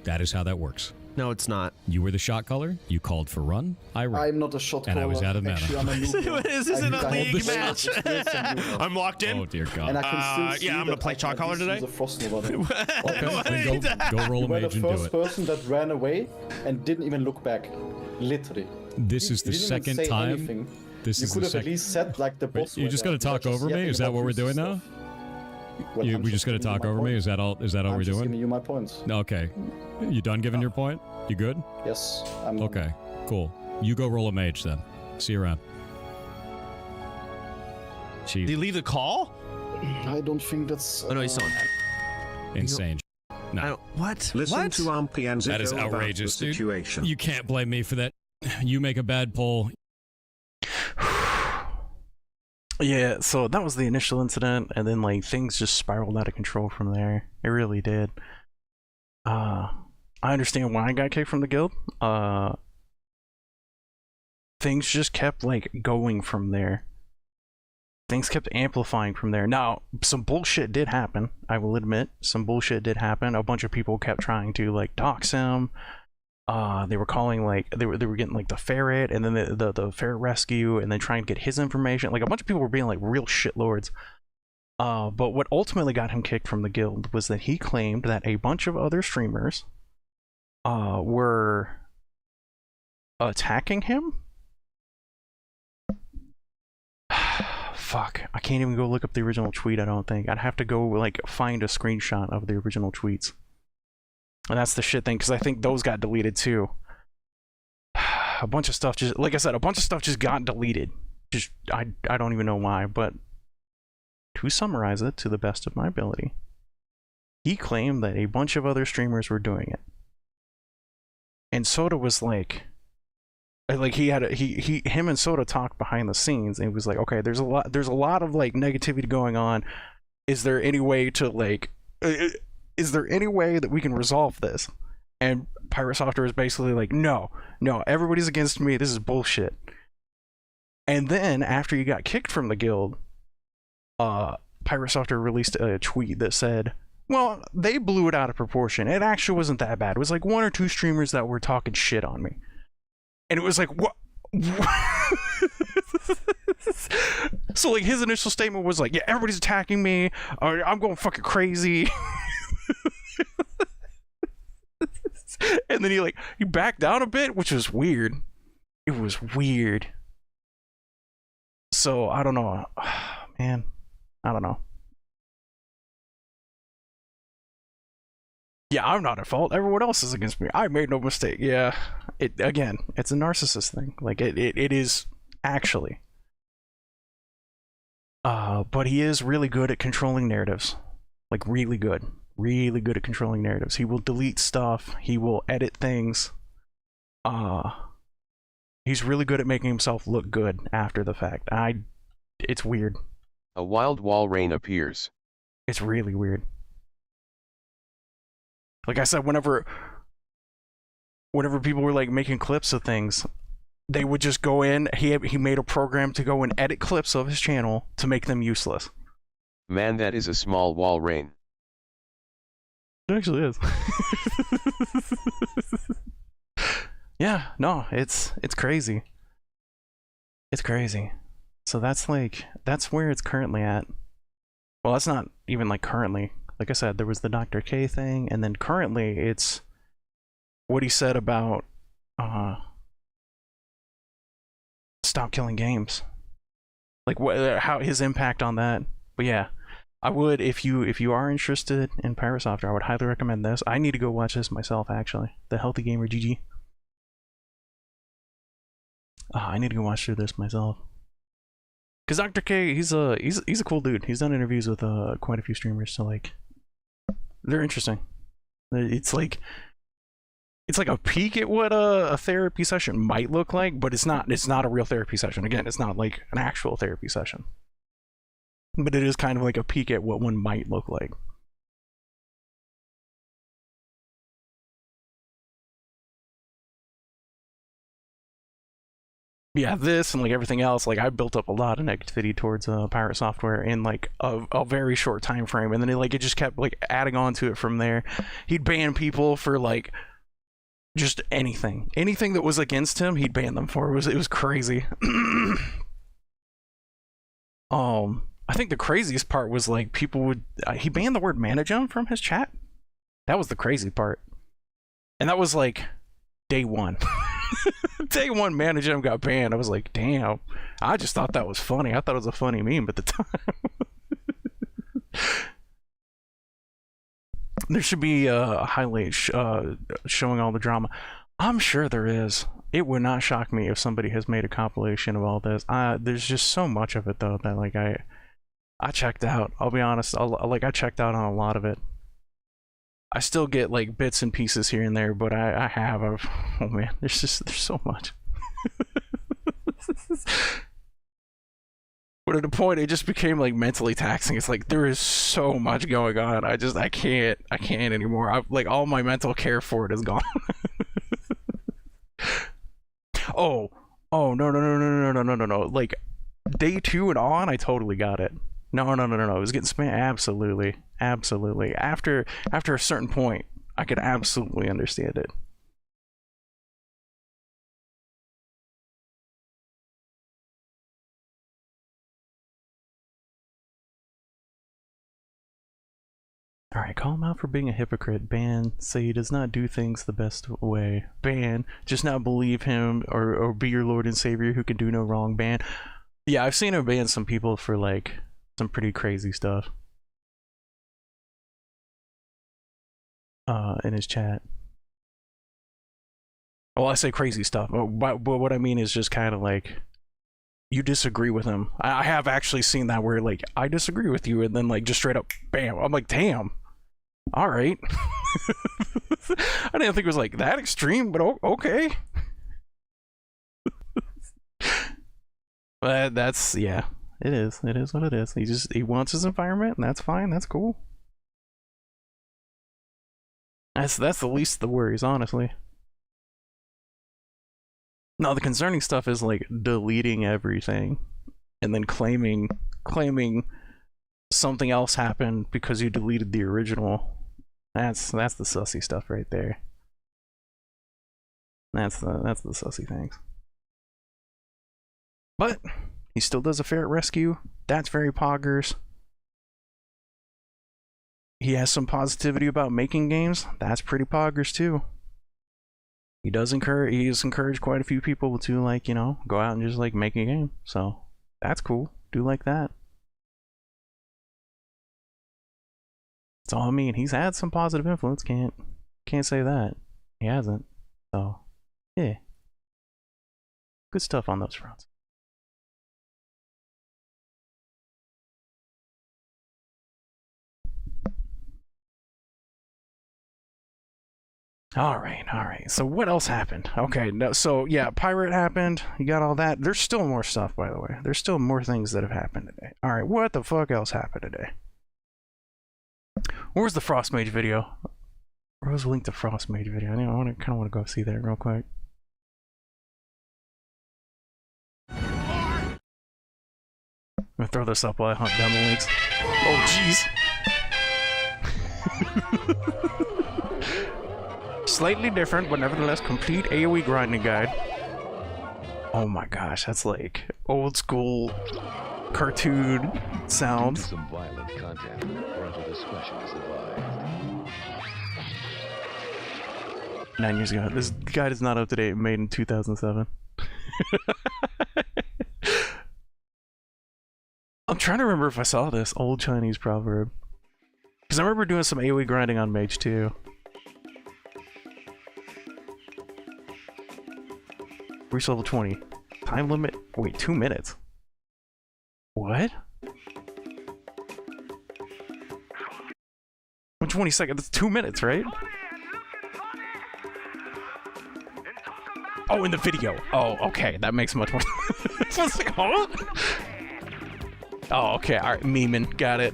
That is how that works. No, it's not. You were the shot color, you called for run, I run. I'm not a shot And I was caller. out of mana. Actually, I'm a noob. This isn't I a have league way more match. experience than you have. I'm locked in. Oh, dear God. And I can still see yeah, I'm gonna that play I shot can caller at least today. use a Frost Nova then. Okay, then go roll You a were the mage and do first it. person that ran away and didn't even look back. Literally. This is the You didn't even second say time. anything. This You is could the have at second. least said like the boss. You're just gonna talk over me? Is that what we're doing now? Well, We're just gonna talk over me? Is that all? Is that all I'm we're just doing? giving you my points. Okay. You done giving your point? You good? Yes. I'm Okay. Cool. You go roll a mage then. See you around. Did he leave the call? I don't think that's. Oh no, he's still on. Insane. I don't, what? Listen What? to Ampy and That is Zico about the outrageous, dude. situation. You can't blame me for that. You make a bad poll. Yeah, so that was the initial incident, and then like things just spiraled out of control from there. It really did. I understand why I got kicked from the guild. Things just kept like going from there. Things kept amplifying from there. Now, some bullshit did happen. I will admit, some bullshit did happen. A bunch of people kept trying to like dox him. They were calling like they were getting like the ferret, and then the ferret rescue, and then trying to get his information. Like a bunch of people were being like real shitlords. But what ultimately got him kicked from the guild was that he claimed that a bunch of other streamers were attacking him. Fuck, I can't even go look up the original tweet. I don't think I'd have to go like find a screenshot of the original tweets. And that's the shit thing, because I think those got deleted too. A bunch of stuff just, like I said, a bunch of stuff just got deleted. Just, I don't even know why, but to summarize it to the best of my ability, he claimed that a bunch of other streamers were doing it. And Soda was like he had him and Soda talked behind the scenes, and he was like, okay, there's a lot of like negativity going on. Is there any way to like is there any way that we can resolve this? And Pirate Software is basically like, no, everybody's against me. This is bullshit. And then after you got kicked from the guild, Pirate Software released a tweet that said, well, they blew it out of proportion. It actually wasn't that bad. It was like 1 or 2 streamers that were talking shit on me. And it was like, what? So like his initial statement was like, yeah, everybody's attacking me, or I'm going fucking crazy. And then he backed down a bit, which was weird. It was weird. So I don't know. Man, I don't know. Yeah, I'm not at fault. Everyone else is against me. I made no mistake. Yeah, it's a narcissist thing. Like it is actually. But he is really good at controlling narratives. Like really good at controlling narratives. He will delete stuff. He will edit things. He's really good at making himself look good after the fact. It's weird. A wild wall rain appears. It's really weird. Like I said, whenever people were like making clips of things, they would just go in. He made a program to go and edit clips of his channel to make them useless. Man, that is a small wall rain. It actually is. Yeah, no, it's crazy. It's crazy. So that's where it's currently at. Well, that's not even like currently. Like I said, there was the Dr. K thing, and then currently it's what he said about stop killing games. Like how his impact on that. But yeah, I would, if you are interested in Pirate Software, I would highly recommend this. I need to go watch this myself actually. The Healthy Gamer GG. I need to go watch through this myself. Cause Dr. K, he's a cool dude. He's done interviews with quite a few streamers, so like they're interesting. It's like a peek at what a therapy session might look like, but it's not a real therapy session. Again, it's not like an actual therapy session. But it is kind of like a peek at what one might look like. yeah, this and like everything else, like I built up a lot of negativity towards pirate software in like a very short time frame, and then it just kept like adding on to it from there. He'd ban people for like just anything that was against him. He'd ban them for. It was crazy. I think the craziest part was like people would he banned the word managem from his chat. That was the crazy part, and that was like day one. Day one, managem got banned. I was like, damn. I just thought that was funny. I thought it was a funny meme at the time. There should be a highlight showing all the drama. I'm sure there is. It would not shock me if somebody has made a compilation of all this. There's just so much of it though that like I checked out. I'll be honest. I checked out on a lot of it. I still get like bits and pieces here and there, but oh man, there's so much. But at a point it just became like mentally taxing. It's like there is so much going on. I can't anymore. Like all my mental care for it is gone. Oh no. Like day 2 and on, I totally got it. No. It was getting spammed. Absolutely. After a certain point, I could absolutely understand it. Alright, call him out for being a hypocrite. Ban. Say he does not do things the best way. Ban. Just not believe him or be your Lord and Savior who can do no wrong. Ban. Yeah, I've seen him ban some people for like some pretty crazy stuff. In his chat. Well, I say crazy stuff, but what I mean is just kind of like you disagree with him. I have actually seen that where like I disagree with you, and then like just straight up bam. I'm like, damn. All right. I didn't think it was like that extreme, but okay. But that's yeah. It is what it is. He wants his environment, and that's fine. That's cool. That's the least of the worries, honestly. No, the concerning stuff is like deleting everything and then claiming something else happened because you deleted the original. That's the sussy stuff right there. That's the sussy things. But he still does a ferret rescue. That's very poggers. He has some positivity about making games. That's pretty poggers too. He has encouraged quite a few people to like, you know, go out and just like make a game. So that's cool. Do like that. That's all I mean. He's had some positive influence. Can't say that. He hasn't. So yeah. Good stuff on those fronts. All right. So what else happened? Okay, no, so yeah, pirate happened. You got all that. There's still more stuff, by the way. There's still more things that have happened today. All right, what the fuck else happened today? Where's the Frost Mage video? Where was the link to Frost Mage video? I kind of want to go see that real quick. I'm gonna throw this up while I hunt down the links. Oh, jeez. Slightly different, but nevertheless complete AoE grinding guide. Oh my gosh, that's like old school cartoon sounds. Some violent content. Parental discretion is advised. 9 years ago. This guide is not up to date. Made in 2007. I'm trying to remember if I saw this old Chinese proverb. Because I remember doing some AoE grinding on Mage 2. Reach level 20. Time limit? Wait, 2 minutes. What? 20 seconds. That's 2 minutes, right? Oh, in the video. Oh, okay. That makes much more sense. I was like, huh? Oh, okay. Alright, memeing. Got it.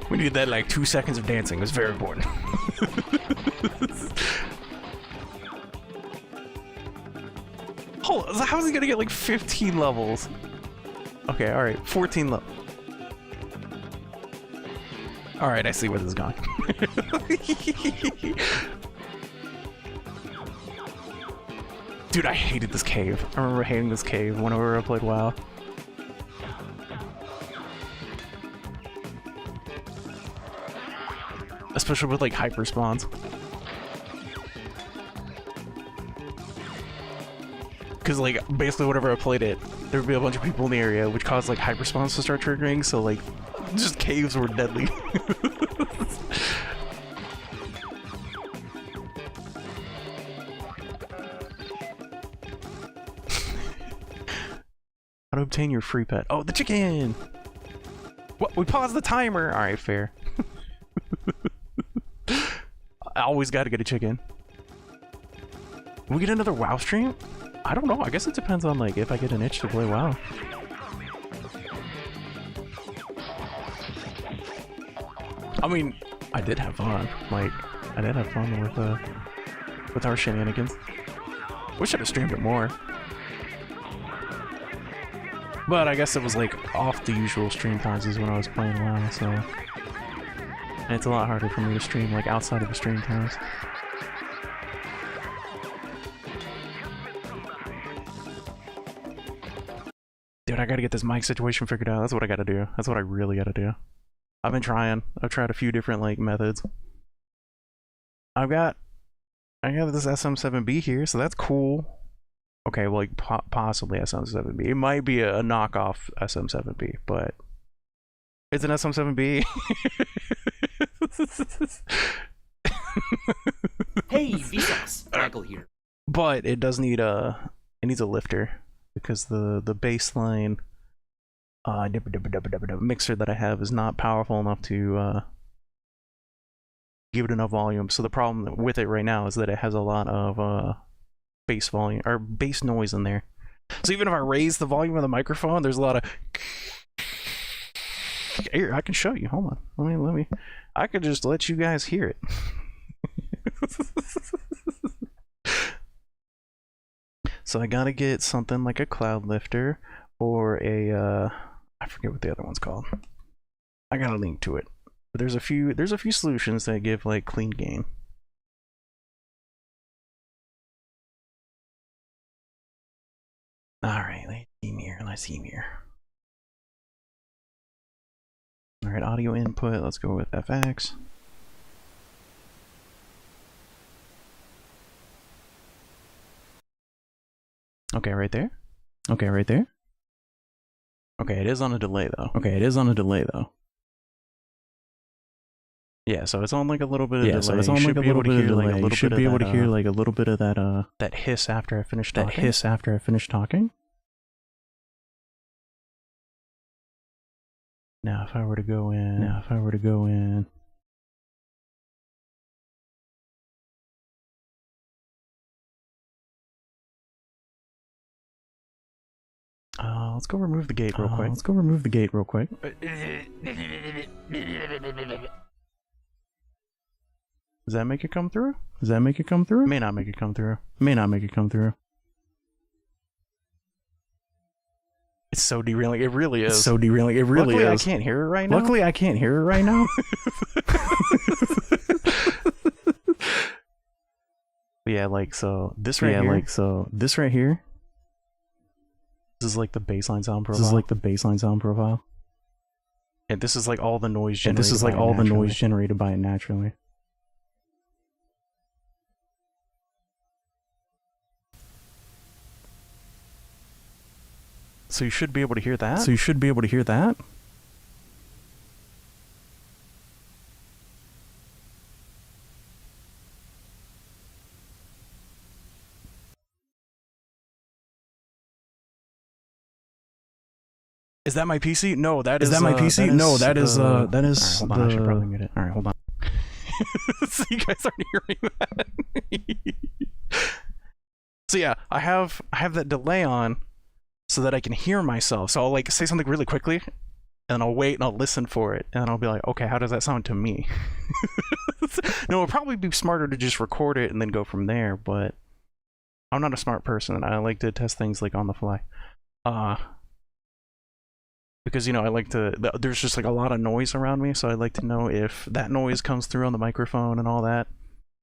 We need that like 2 seconds of dancing. It was very important. Hold on, how is he gonna get like 15 levels? Okay, alright, 14 levels. Alright, I see where this is going. Dude, I hated this cave. I remember hating this cave whenever I played WoW. Especially with like hyper spawns. Because like basically whenever I played it, there would be a bunch of people in the area, which caused like hyper spawns to start triggering, so like just caves were deadly. How to obtain your free pet? Oh, the chicken! What? We paused the timer! Alright, fair. I always gotta get a chicken. Will we get another WoW stream? I don't know. I guess it depends on like if I get an itch to play WoW. I mean, I did have fun. Like, I did have fun with our shenanigans. Wish I'd have streamed it more. But I guess it was like off the usual stream times is when I was playing WoW, so... And it's a lot harder for me to stream like outside of the stream times. Dude, I gotta get this mic situation figured out. That's what I gotta do. That's what I really gotta do. I've been trying. I've tried a few different like methods. I got this SM7B here, so that's cool. Okay, well, like possibly SM7B. It might be a knockoff SM7B, but it's an SM7B. Hey, Vsauce, Michael here. But it does need it needs a lifter because the baseline mixer that I have is not powerful enough to give it enough volume. So the problem with it right now is that it has a lot of bass volume or bass noise in there. So even if I raise the volume of the microphone, there's a lot of... Here, I can show you. Hold on. Let me. I could just let you guys hear it. So I gotta get something like a cloud lifter or a I forget what the other one's called. I got a link to it. But there's a few solutions that give like clean gain. Alright, let's see here. Alright, audio input, let's go with FX. Okay, right there. Okay, right there. Okay, it is on a delay though. Yeah, so it's on like a little bit of delay. So it's on like a little bit of delay. You should be able to hear like a little bit of that hiss after I finish talking. Now if I were to go in, let's go remove the gate real quick. Does that make it come through? May not make it come through. It's so derailing. It really is. Luckily, I can't hear it right now. Yeah, like so. This right here. This is like the baseline sound profile. And this is like all the noise generated by it naturally. So you should be able to hear that. Is that my PC? No, that is my PC. Alright, hold on, I should probably mute it. Alright, hold on. So you guys aren't hearing that. So yeah, I have that delay on so that I can hear myself. So I'll like say something really quickly, and I'll wait and I'll listen for it, and I'll be like, okay, how does that sound to me? No, it'll probably be smarter to just record it and then go from there, but I'm not a smart person. I like to test things like on the fly. Because, you know, I like to, there's just like a lot of noise around me, so I like to know if that noise comes through on the microphone and all that.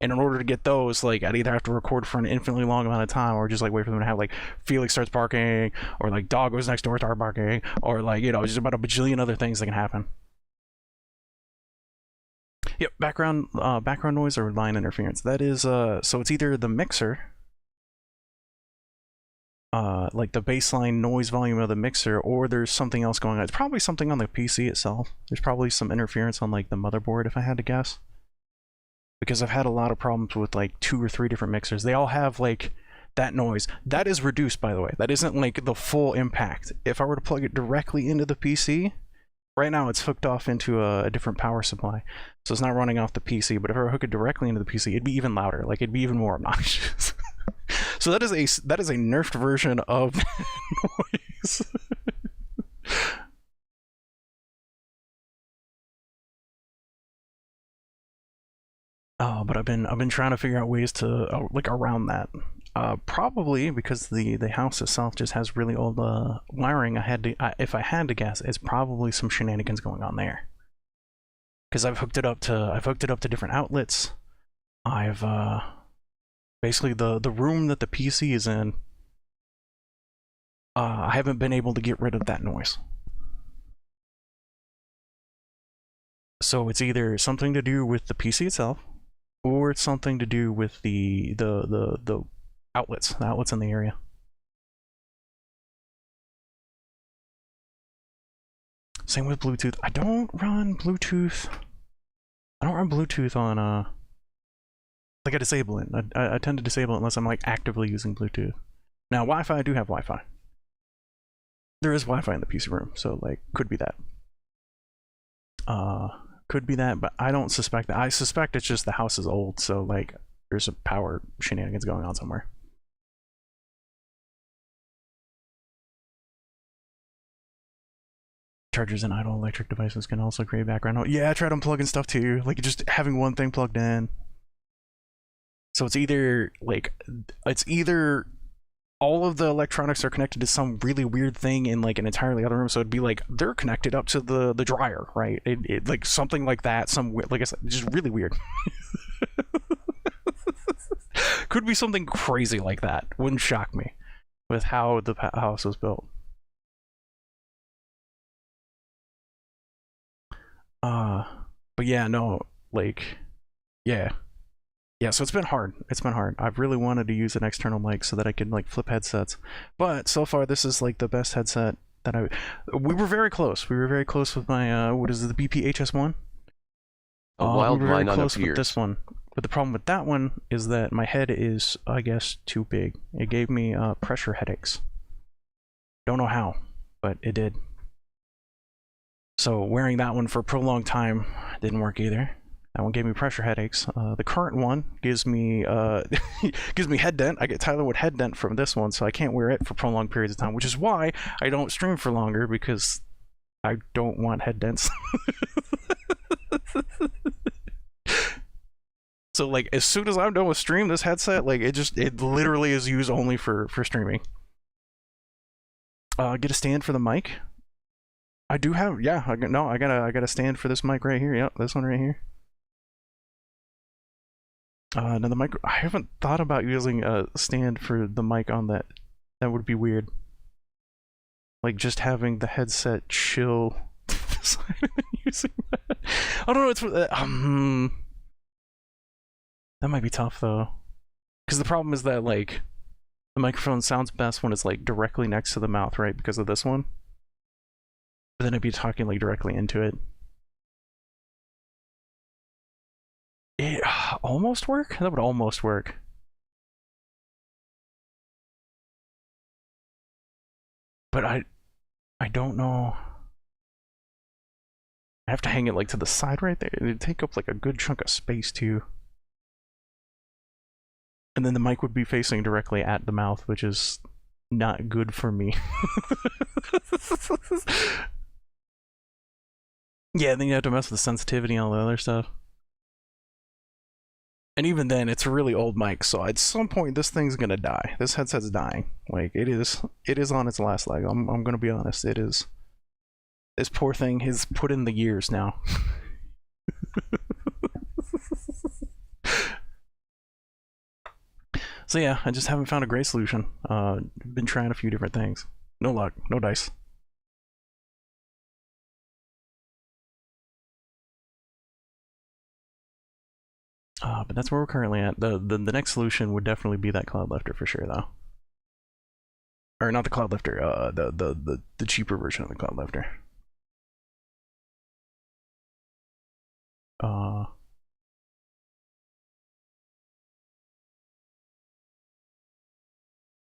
And in order to get those, like, I'd either have to record for an infinitely long amount of time, or just like wait for them to have like Felix starts barking, or like dog goes next door start barking, or like, you know, just about a bajillion other things that can happen. Yep, background noise or line interference. That is so it's either the mixer, like the baseline noise volume of the mixer, or there's something else going on. It's probably something on the PC itself. There's probably some interference on like the motherboard, if I had to guess. Because I've had a lot of problems with like 2 or 3 different mixers. They all have like that noise. That is reduced, by the way. That isn't like the full impact. If I were to plug it directly into the PC, right now it's hooked off into a different power supply. So it's not running off the PC, but if I were to hook it directly into the PC, it'd be even louder. Like it'd be even more obnoxious. So that is a nerfed version of noise. But I've been trying to figure out ways to like around that. Probably because the house itself just has really old wiring. If I had to guess, it's probably some shenanigans going on there. Because I've hooked it up to different outlets. I've basically the room that the PC is in. I haven't been able to get rid of that noise. So it's either something to do with the PC itself, or it's something to do with the outlets in the area. Same with Bluetooth. I don't run Bluetooth on like I disable it. I tend to disable it unless I'm like actively using Bluetooth. Now Wi-Fi, I do have Wi-Fi. There is Wi-Fi in the PC room, so like could be that. Could be that, but I don't suspect that. I suspect it's just the house is old, so like there's a power shenanigans going on somewhere. Chargers and idle electric devices can also create background noise. Yeah, I tried unplugging stuff too, like just having one thing plugged in. So it's either all of the electronics are connected to some really weird thing in like an entirely other room. So it'd be like they're connected up to the dryer, right? It like something like that. Like I said, just really weird. Could be something crazy like that. Wouldn't shock me with how the house was built. But yeah, no, like, yeah. Yeah, so it's been hard. It's been hard. I've really wanted to use an external mic so that I could like flip headsets. But so far this is like the best headset that we were very close. We were very close with my what is it, the BPHS1? A wild we were very line close unappears. with this one. But the problem with that one is that my head is, I guess, too big. It gave me pressure headaches. Don't know how, but it did. So wearing that one for a prolonged time didn't work either. That one gave me pressure headaches. The current one gives me gives me head dent. I get Tylerwood head dent from this one, so I can't wear it for prolonged periods of time, which is why I don't stream for longer, because I don't want head dents. So like as soon as I'm done with stream, this headset, like it literally is used only for streaming. Get a stand for the mic. I do have, yeah. I got a stand for this mic right here. Yep, this one right here. Now the mic, I haven't thought about using a stand for the mic on that. That would be weird. Like just having the headset chill using that. I don't know. It's that might be tough though, because the problem is that like the microphone sounds best when it's like directly next to the mouth, right? Because of this one. But then I'd be talking like directly into it. It almost work? That would almost work. But I don't know. I have to hang it like to the side right there. It'd take up like a good chunk of space too. And then the mic would be facing directly at the mouth, which is not good for me. Yeah, then you have to mess with the sensitivity and all the other stuff. And even then, it's a really old mic, so at some point this thing's gonna die. This headset's dying. Like, it is on its last leg. I'm gonna be honest, it is. This poor thing has put in the years now. So yeah, I just haven't found a great solution. Been trying a few different things. No luck, no dice. But that's where we're currently at. The next solution would definitely be that cloud lifter for sure, though. Or not the cloud lifter, the cheaper version of the cloud lifter.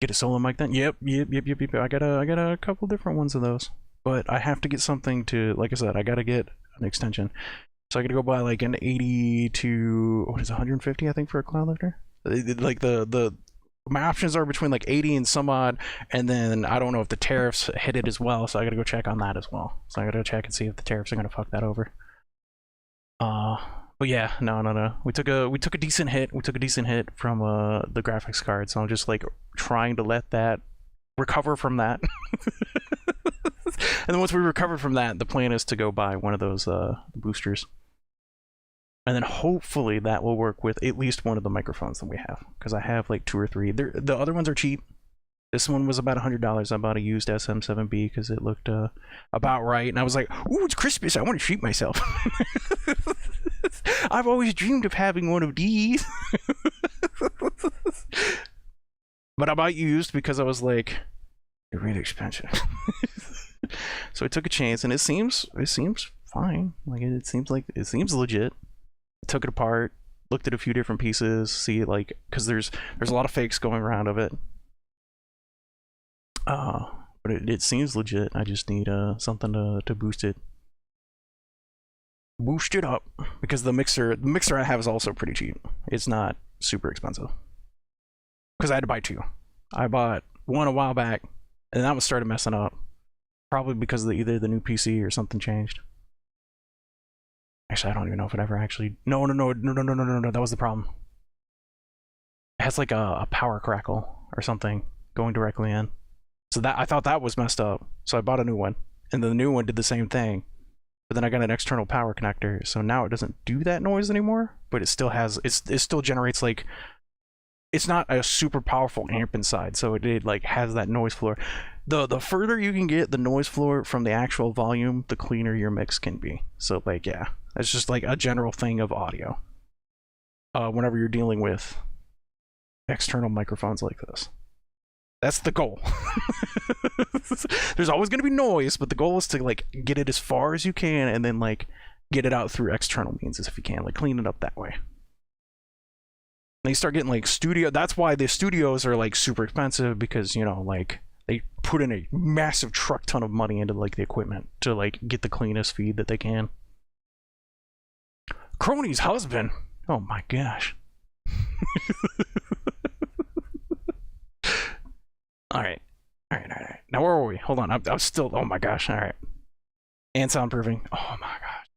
Get a solo mic then? Yep. I got a couple different ones of those, but I have to get something to, like I said, I gotta get an extension. So I gotta go buy like an 80 to, what is it, 150 I think for a cloud lifter. Like my options are between like 80 and some odd, and then I don't know if the tariffs hit it as well, so I gotta go check on that as well. So I gotta check and see if the tariffs are gonna fuck that over. But yeah, no. We took a decent hit. We took a decent hit from the graphics card, so I'm just like trying to let that recover from that. And then once we recover from that, the plan is to go buy one of those boosters. And then hopefully that will work with at least one of the microphones that we have, because I have like 2 or 3. The other ones are cheap. This one was about $100. I bought a used SM7B because it looked about right, and I was like, "Ooh, it's Christmas! I want to treat myself." I've always dreamed of having one of these. But I bought used because I was like, they're really expensive. So I took a chance, and it seems fine. Like it seems legit. I took it apart, looked at a few different pieces, see like, because there's a lot of fakes going around of it. But it seems legit. I just need something to boost it up, because the mixer I have is also pretty cheap. It's not super expensive, because I had to buy 2. I bought one a while back, and that one started messing up, probably because of either the new PC or something changed. Actually, I don't even know if it ever actually. No. That was the problem. It has like a power crackle or something going directly in. So that, I thought that was messed up, so I bought a new one, and the new one did the same thing, but then I got an external power connector, so now it doesn't do that noise anymore, but it still has, it still generates like, it's not a super powerful amp inside, so it like has that noise floor. The further you can get the noise floor from the actual volume, the cleaner your mix can be. So like, yeah, that's just like a general thing of audio. Whenever you're dealing with external microphones like this. That's the goal. There's always going to be noise, but the goal is to like get it as far as you can, and then like get it out through external means if you can, like clean it up that way. And you start getting like studio. That's why the studios are like super expensive, because you know, like they put in a massive truck ton of money into like the equipment to like get the cleanest feed that they can. Crony's husband. Oh my gosh. All right. Now where were we? Hold on. I'm still. Oh my gosh. All right. And soundproofing. Oh my gosh.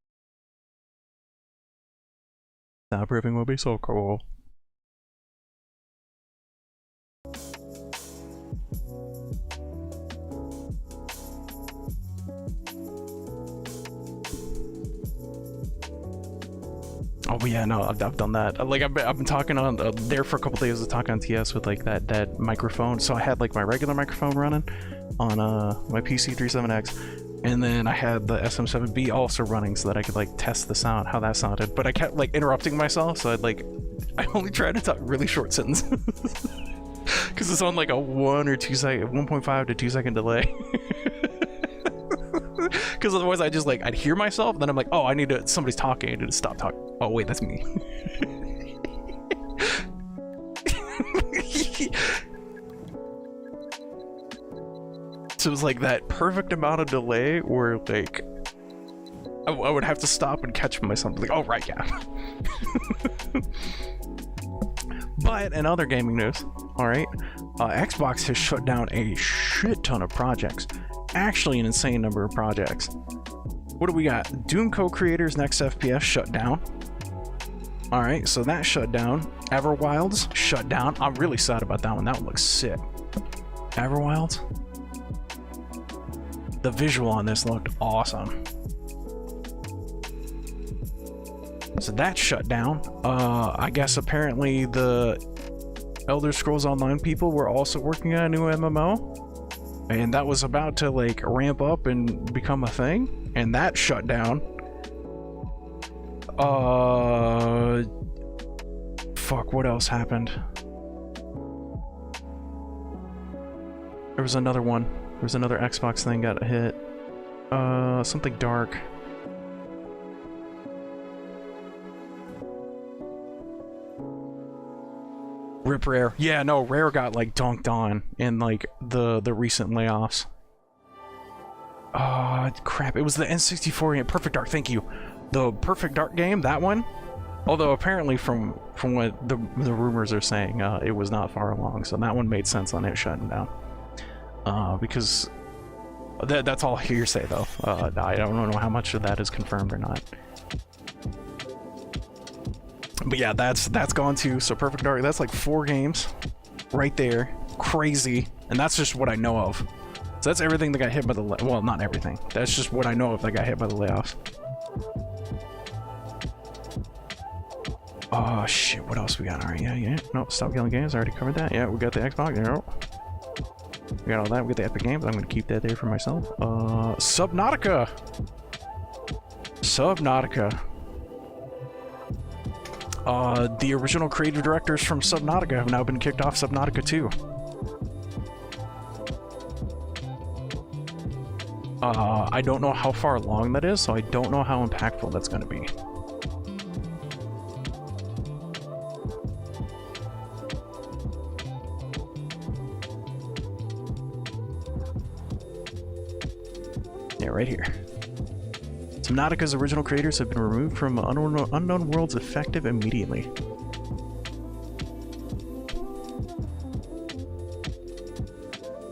Soundproofing will be so cool. Oh yeah, no, I've done that. Like I've been talking on there for a couple days. I was talking on TS with like that microphone. So I had like my regular microphone running on my PC37X, and then I had the SM7B also running so that I could like test the sound, how that sounded. But I kept like interrupting myself, so I only tried to talk really short sentences because it's on like a 1.5 to 2 second delay. Because otherwise I'd hear myself, and then I'm like, oh, somebody's talking, I need to stop talking. Oh wait, that's me. So it was like that perfect amount of delay where like I would have to stop and catch myself, like, oh right, yeah. But in other gaming news, all right, Xbox has shut down a shit ton of projects. Actually, an insane number of projects. What do we got? Doom co-creators Next FPS shut down. All right, so that shut down. Everwilds shut down. I'm really sad about that one. That one looks sick. Everwilds. The visual on this looked awesome. So that shut down. I guess apparently the Elder Scrolls Online people were also working on a new MMO, and that was about to like ramp up and become a thing, and that shut down. Fuck, what else happened? There was another one. There was another Xbox thing got hit. Something dark. Rip Rare. Yeah, no, Rare got like dunked on in like the recent layoffs. Crap. It was the N64 game. Perfect Dark, thank you. The Perfect Dark game, that one. Although apparently from what the rumors are saying, it was not far along, so that one made sense on it shutting down. Because that's all hearsay though. I don't know how much of that is confirmed or not. But yeah, that's gone too. So Perfect Dark, that's like 4 games right there. Crazy. And that's just what I know of. So that's everything that got hit by the well, not everything. That's just what I know of that got hit by the layoffs. Oh shit, what else we got? Alright, yeah. No, Stop Killing Games, I already covered that. Yeah, we got the Xbox. Yeah. We got all that. We got the Epic Games. I'm gonna keep that there for myself. Subnautica. The original creative directors from Subnautica have now been kicked off Subnautica 2. I don't know how far along that is, so I don't know how impactful that's going to be. Yeah, right here. Subnautica's original creators have been removed from Unknown Worlds effective immediately.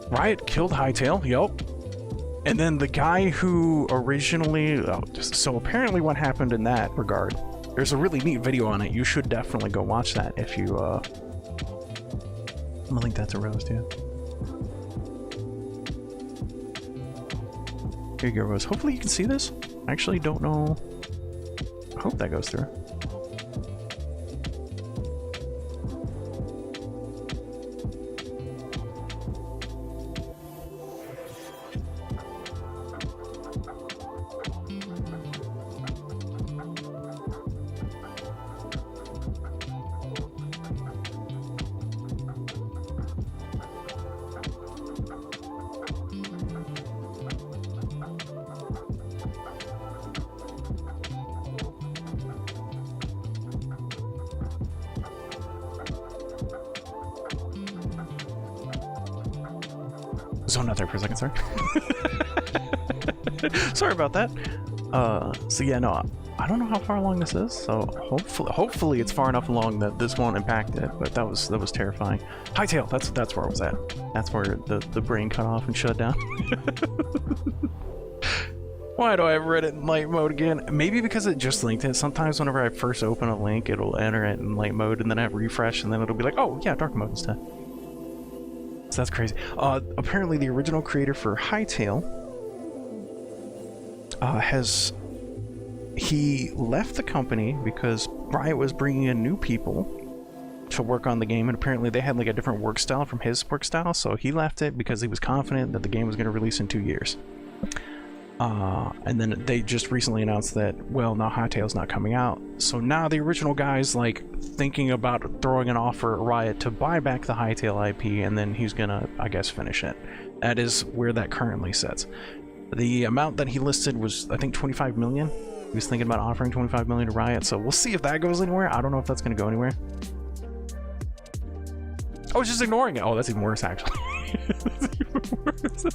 Riot killed Hytale, yup. And then the guy who originally... so apparently what happened in that regard, there's a really neat video on it. You should definitely go watch that if you... I'm gonna link that to Rose, too. Here you go, Rose. Hopefully you can see this. I actually don't know. I hope that goes through. Zone out there for a second, sorry. Sorry about that. So yeah, no, I don't know how far along this is, so hopefully it's far enough along that this won't impact it, but that was terrifying. Hytale, that's where I was at. That's where the brain cut off and shut down. Why do I have Reddit in light mode again? Maybe because it just linked it. Sometimes whenever I first open a link, it'll enter it in light mode, and then I refresh, and then it'll be like, oh yeah, dark mode instead. So that's crazy. Apparently the original creator for Hytale he left the company because Riot was bringing in new people to work on the game, and apparently they had like a different work style from his work style, so he left it because he was confident that the game was going to release in 2 years. And then they just recently announced that, well, now Hytale's not coming out. So now the original guy's like thinking about throwing an offer at Riot to buy back the Hytale IP, and then he's gonna, I guess, finish it. That is where that currently sits. The amount that he listed was, I think, 25 million. He was thinking about offering 25 million to Riot, so we'll see if that goes anywhere. I don't know if that's gonna go anywhere. Oh, it's just ignoring it. Oh, that's even worse, actually. That's even worse.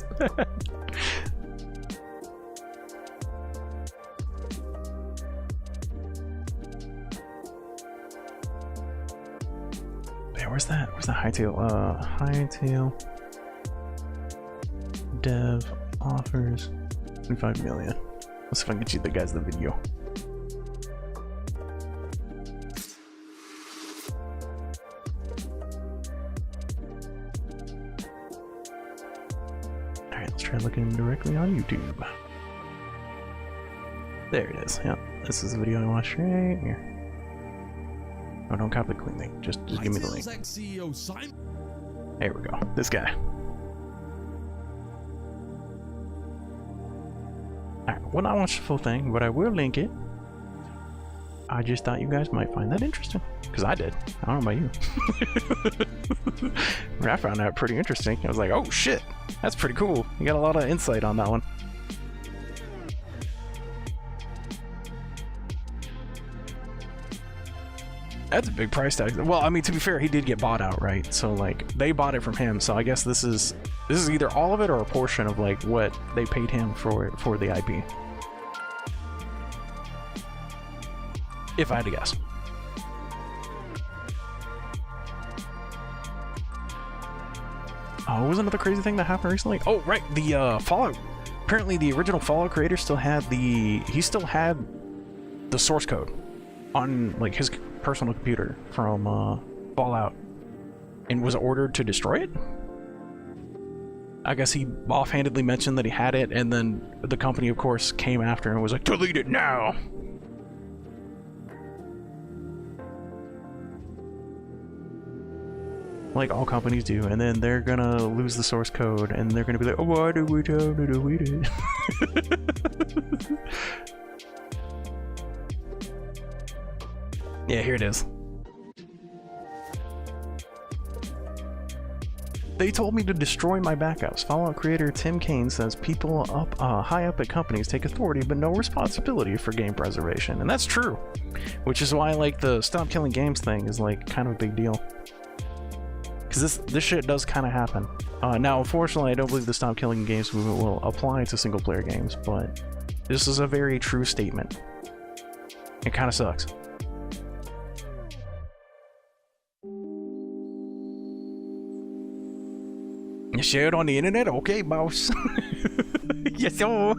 Yeah, where's that? Where's the Hightail? Hightail dev offers 25 million. Let's see if I can get you the guys the video. Alright, let's try looking directly on YouTube. There it is. Yep, this is the video I watched right here. Oh, don't copy the clean link. Just give me the link. There we go. This guy. Alright, well, not watch the full thing, but I will link it. I just thought you guys might find that interesting. Because I did. I don't know about you. I found that pretty interesting. I was like, oh shit, that's pretty cool. You got a lot of insight on that one. That's a big price tag. Well, I mean, to be fair, he did get bought out, right? So like, they bought it from him. So I guess this is either all of it or a portion of like what they paid him for the IP. If I had to guess. Oh, what was another crazy thing that happened recently? Oh, right, the Fallout. Apparently, the original Fallout creator still had the source code on like his personal computer from Fallout, and was ordered to destroy it. I guess he offhandedly mentioned that he had it, and then the company, of course, came after and was like, delete it now. Like all companies do, and then they're gonna lose the source code, and they're gonna be like, oh, why did we tell to delete it? Yeah, here it is. They told me to destroy my backups. Fallout creator Tim Kaine says people high up at companies take authority but no responsibility for game preservation. And that's true. Which is why like the stop killing games thing is like kind of a big deal. Because this shit does kind of happen. Now, unfortunately, I don't believe the stop killing games movement will apply to single player games, but this is a very true statement. It kind of sucks. You share it on the internet? Okay, boss. Yes, sir.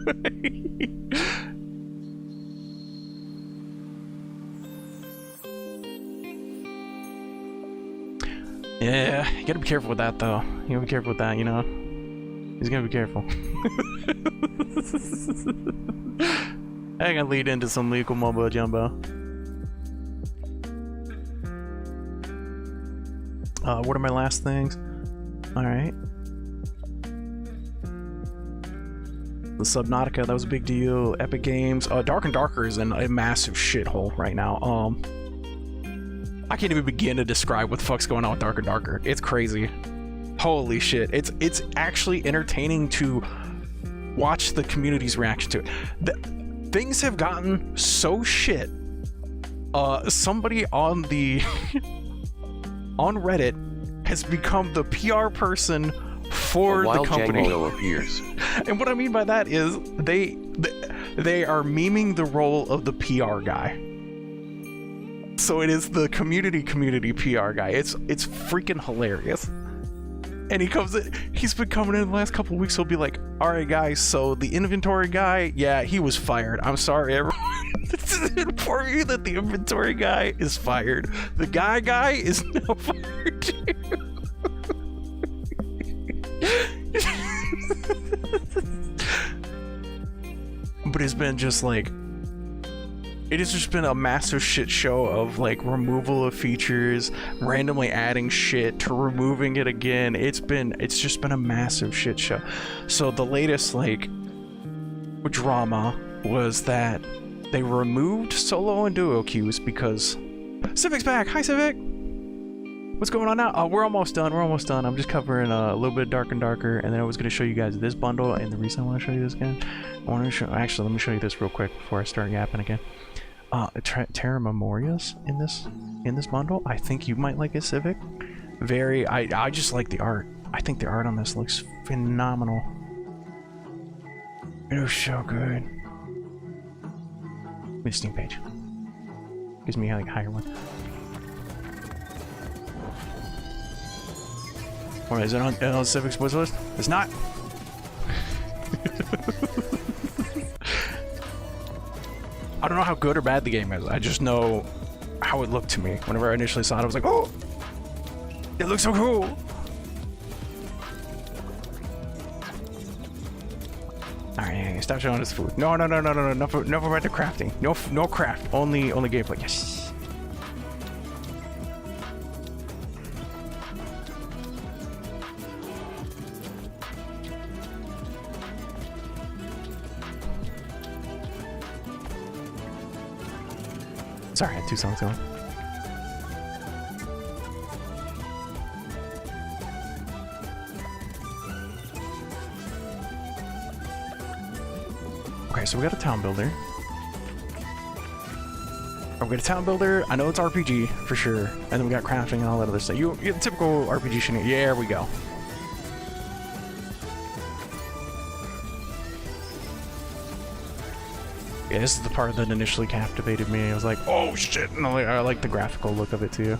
Yeah, you gotta be careful with that, though. You gotta be careful with that, you know? He's gonna be careful. I can lead into some legal mumbo jumbo. What are my last things? Alright. The Subnautica, that was a big deal. Epic Games. Dark and Darker is in a massive shithole right now. I can't even begin to describe what the fuck's going on with Dark and Darker. It's crazy. Holy shit. It's actually entertaining to watch the community's reaction to it. Things have gotten so shit. Somebody on the on Reddit has become the PR person for the company. Appears. And what I mean by that is they are memeing the role of the PR guy. So it is the community PR guy. It's freaking hilarious. And he's been coming in the last couple of weeks. He'll be like, all right, guys, so the inventory guy, yeah, he was fired. I'm sorry, everyone. This is inform you that the inventory guy is fired. The guy is now fired too. But it's been just like, it has just been a massive shit show of like removal of features, randomly adding shit to removing it again. It's just been a massive shit show. So the latest like drama was that they removed solo and duo queues because Civic's back. Hi Civic. What's going on now? We're almost done. I'm just covering a little bit Dark and Darker, and then I was going to show you guys this bundle. And the reason I want to show you this again, actually, let me show you this real quick before I start yapping again. Terra Memorias in this bundle. I think you might like it, Civic. I just like the art. I think the art on this looks phenomenal. It was so good. Give me the Steam page. Gives me like a higher one. Or is it on Civic Sports list? It's not. I don't know how good or bad the game is. I just know how it looked to me. Whenever I initially saw it, I was like, oh, it looks so cool. Alright, stop showing us food. No, enough about the crafting. No craft. Only gameplay. Yes. Sorry, I had 2 songs going. Okay, so we got a town builder. Oh, we got a town builder. I know it's RPG for sure, and then we got crafting and all that other stuff. You typical RPG shit. Yeah, there we go. Yeah, this is the part that initially captivated me. I was like, oh shit, and I like the graphical look of it too.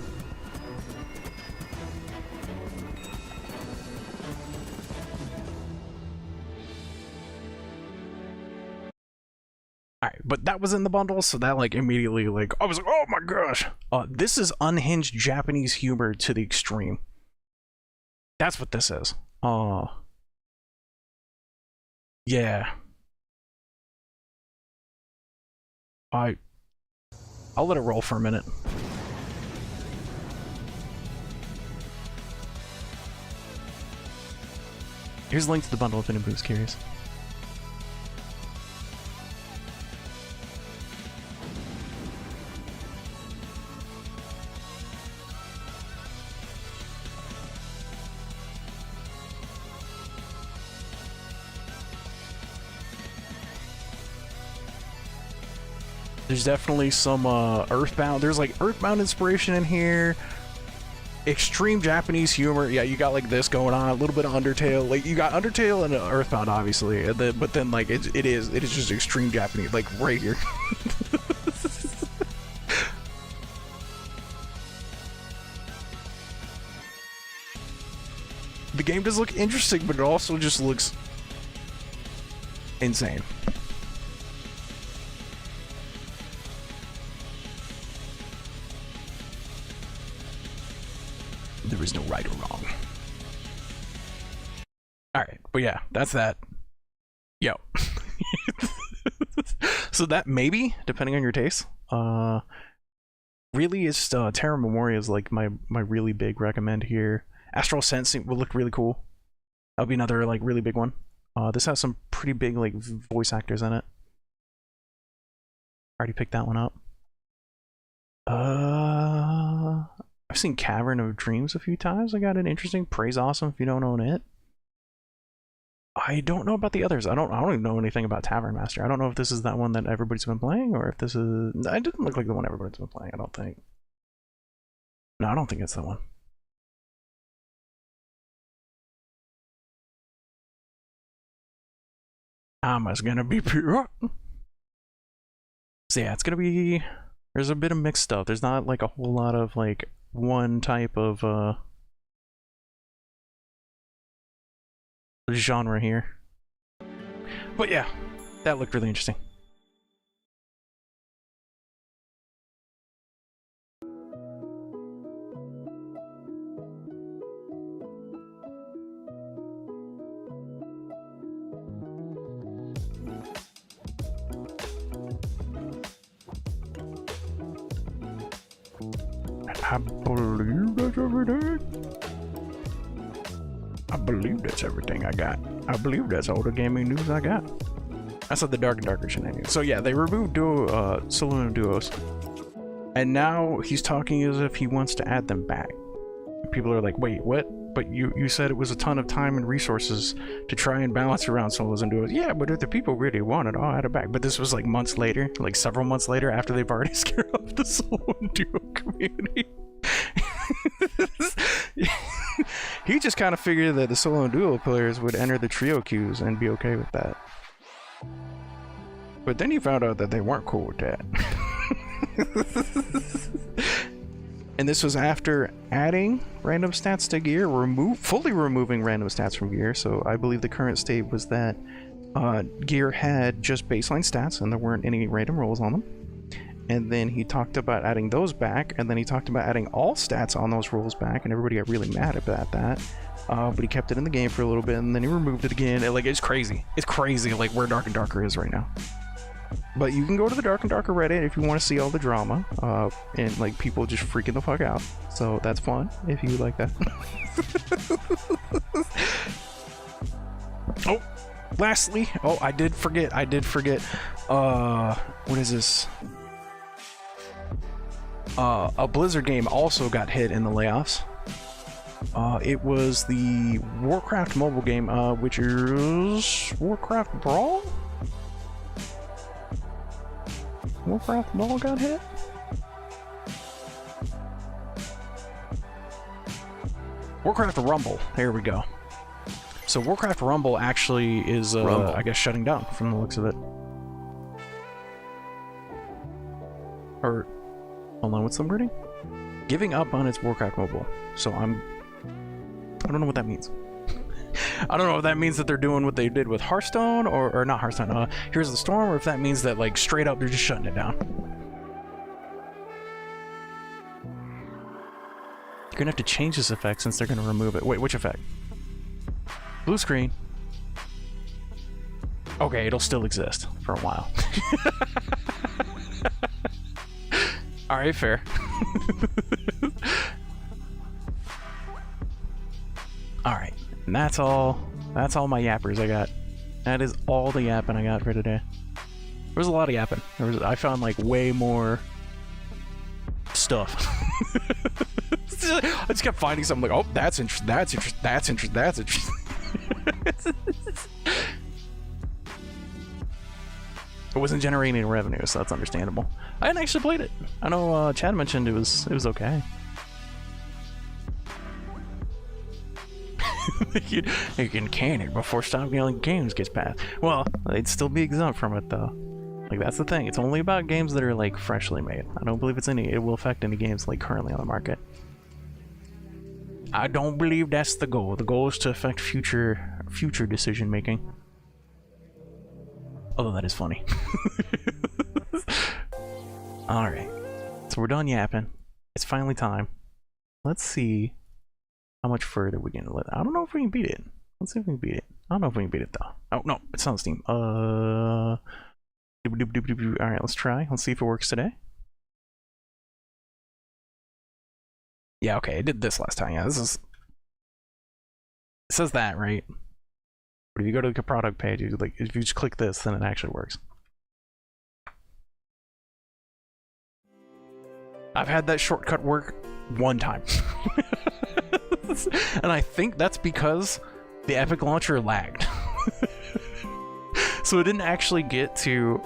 Alright, but that was in the bundle, so that like immediately like, I was like, oh my gosh. This is unhinged Japanese humor to the extreme. That's what this is. Yeah. I'll let it roll for a minute. Here's a link to the bundle if anybody's curious. There's definitely some Earthbound. There's like Earthbound inspiration in here. Extreme Japanese humor. Yeah, you got like this going on. A little bit of Undertale. Like you got Undertale and Earthbound, obviously. And then, but then like it is just extreme Japanese. Like right here. The game does look interesting, but it also just looks insane. There is no right or wrong. Alright, but yeah, that's that. Yo. So that maybe, depending on your taste, really is Terra Memoria is like my really big recommend here. Astral Sensing will look really cool. That'll be another like really big one. This has some pretty big like voice actors in it. Already picked that one up. I've seen Cavern of Dreams a few times. I got an interesting. Praise Awesome if you don't own it. I don't know about the others. I don't even know anything about Tavern Master. I don't know if this is that one that everybody's been playing or if this is. It didn't look like the one everybody's been playing, I don't think. No, I don't think it's the one. It's gonna be pure. So yeah, it's gonna be. There's a bit of mixed stuff. There's not like a whole lot of like one type of genre here. But yeah, that looked really interesting. I believe that's everything. I believe that's everything I got. I believe that's all the gaming news I got. I said the Dark and Darker shenanigans. So yeah, they removed solo and duos. And now he's talking as if he wants to add them back. People are like, wait, what? But you said it was a ton of time and resources to try and balance around solos and duos. Yeah, but if the people really want it, I'll add it back. But this was like months later, like several months later after they've already scared off the solo and duo community. He just kind of figured that the solo and duo players would enter the trio queues and be okay with that. But then he found out that they weren't cool with that. And this was after adding random stats to gear, fully removing random stats from gear. So I believe the current state was that gear had just baseline stats and there weren't any random rolls on them. And then he talked about adding those back, and then he talked about adding all stats on those rolls back, and everybody got really mad about that. But he kept it in the game for a little bit, and then he removed it again. And, like, it's crazy. It's crazy, like, where Dark and Darker is right now. But you can go to the Dark and Darker Reddit if you want to see all the drama, and, like, people just freaking the fuck out. So that's fun, if you like that. Oh, lastly, I did forget. What is this? A Blizzard game also got hit in the layoffs. It was the Warcraft mobile game, which is Warcraft Brawl? Warcraft Brawl got hit? Warcraft Rumble, there we go. So Warcraft Rumble actually is, I guess, shutting down from the looks of it. Or, hold on, what's the wording? Giving up on its Warcraft Mobile. So I don't know what that means. I don't know if that means that they're doing what they did with Hearthstone, or not Hearthstone, Here's the Storm, or if that means that, like, straight up they're just shutting it down. You're gonna have to change this effect since they're gonna remove it. Wait, which effect? Blue screen. Okay, it'll still exist for a while. Alright, fair. Alright, and that's all my yappers I got. That is all the yapping I got for today. There was a lot of yapping. I found, like, way more stuff. I just kept finding something like, oh, that's interesting, that's interesting, that's interesting, that's interesting. It wasn't generating any revenue, so that's understandable. I hadn't actually played it. I know Chad mentioned it was okay. You can can it before Stop Yelling Games gets passed. Well, they'd still be exempt from it though. Like, that's the thing. It's only about games that are, like, freshly made. I don't believe it will affect any games, like, currently on the market. I don't believe that's the goal. The goal is to affect future decision making. Although that is funny. Alright. So we're done yapping. It's finally time. Let's see how much further we can let. I don't know if we can beat it. Let's see if we can beat it. I don't know if we can beat it though. Oh no, it's on Steam. Alright, let's try. Let's see if it works today. Yeah, okay, I did this last time. Yeah, this is... It says that, right? But if you go to the product page, if you just click this, then it actually works. I've had that shortcut work one time. And I think that's because the Epic Launcher lagged. So it didn't actually get to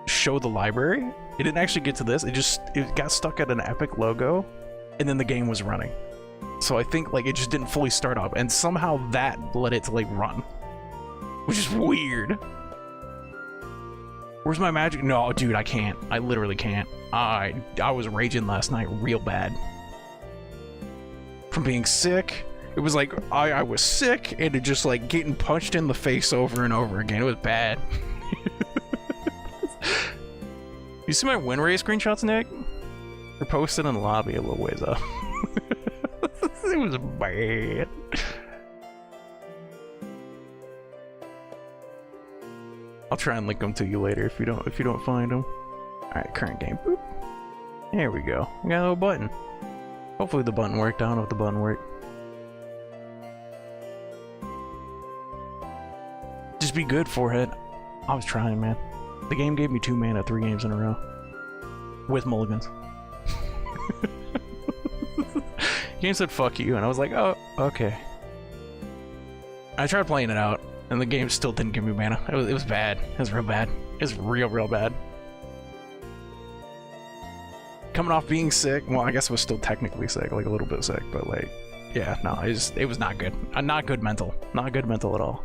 show the library. It didn't actually get to this. It got stuck at an Epic logo, and then the game was running. So I think, like, it just didn't fully start up, and somehow that led it to, like, run. Which is weird. Where's my magic? No, dude, I can't. I literally can't. I was raging last night real bad. From being sick. It was like, I was sick, and it just, like, getting punched in the face over and over again. It was bad. You see my win rate screenshots, Nick? They're posted in the lobby a little ways up. It was bad. I'll try and link them to you later if you don't find them. Alright, current game. Boop. There we go. We got a little button. Hopefully the button worked. I don't know if the button worked. Just be good, Forehead. I was trying, man. The game gave me 2 mana 3 games in a row. With mulligans. Game said fuck you, and I was like, oh, okay. I tried playing it out, and the game still didn't give me mana. It was bad. It was real bad. It was real bad. Coming off being sick, well, I guess I was still technically sick, like a little bit sick, but like, yeah, no, it was not good. Not good mental. Not good mental at all.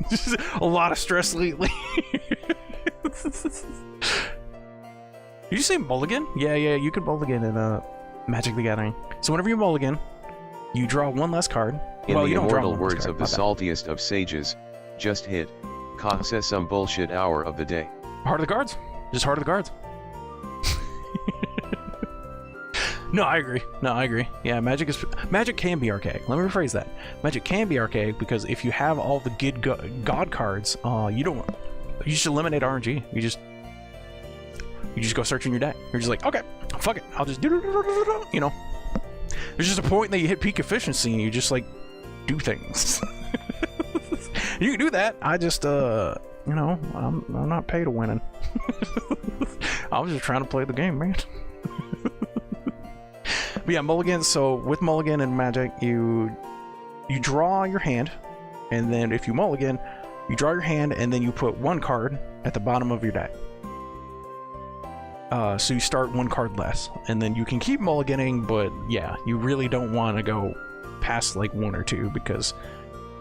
Just a lot of stress lately. Did you say mulligan? Yeah, you can mulligan in Magic the Gathering. So whenever you mulligan, you draw one less card. In well, the you don't draw immortal one less words card, of the saltiest of sages, just hit. Says some bullshit hour of the day. Heart of the cards. Just heart of the cards. No, I agree. Yeah, Magic can be archaic. Let me rephrase that. Magic can be archaic because if you have all the good god cards, you just eliminate RNG. You just go search in your deck. You're just like, okay, fuck it. I'll just do, you know. There's just a point that you hit peak efficiency and you just like do things. You can do that. I just you know, I'm not paid to winning. I was just trying to play the game, man. But yeah, mulligan. So with mulligan and Magic, you draw your hand, and then if you mulligan, you draw your hand, and then you put one card at the bottom of your deck. So you start one card less, and then you can keep mulliganing, but yeah, you really don't want to go past like one or two, because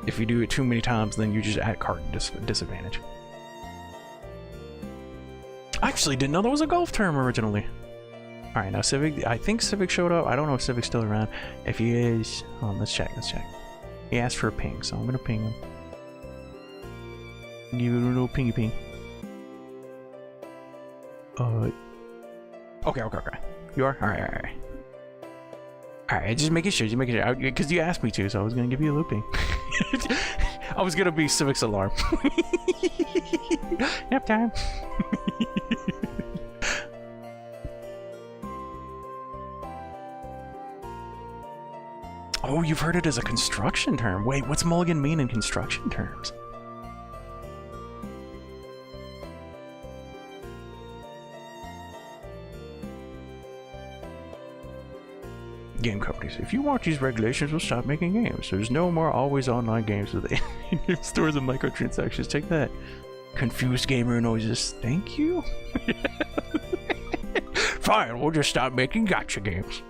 if you do it too many times, then you just add card disadvantage. I actually didn't know there was a golf term originally. Alright, now Civic, I think Civic showed up. I don't know if Civic's still around. If he is, let's check. He asked for a ping, so I'm gonna ping him. Give it a little pingy ping. Okay. You are? Alright. Alright, just making sure, because you asked me to, so I was gonna give you a looping. I was gonna be Civic's alarm. Nap time. Oh, you've heard it as a construction term. Wait, what's mulligan mean in construction terms? Game companies. If you want these regulations, we'll stop making games. There's no more always online games with in-game stores and microtransactions. Take that. Confused gamer noises. Thank you. Fine, we'll just stop making gacha games.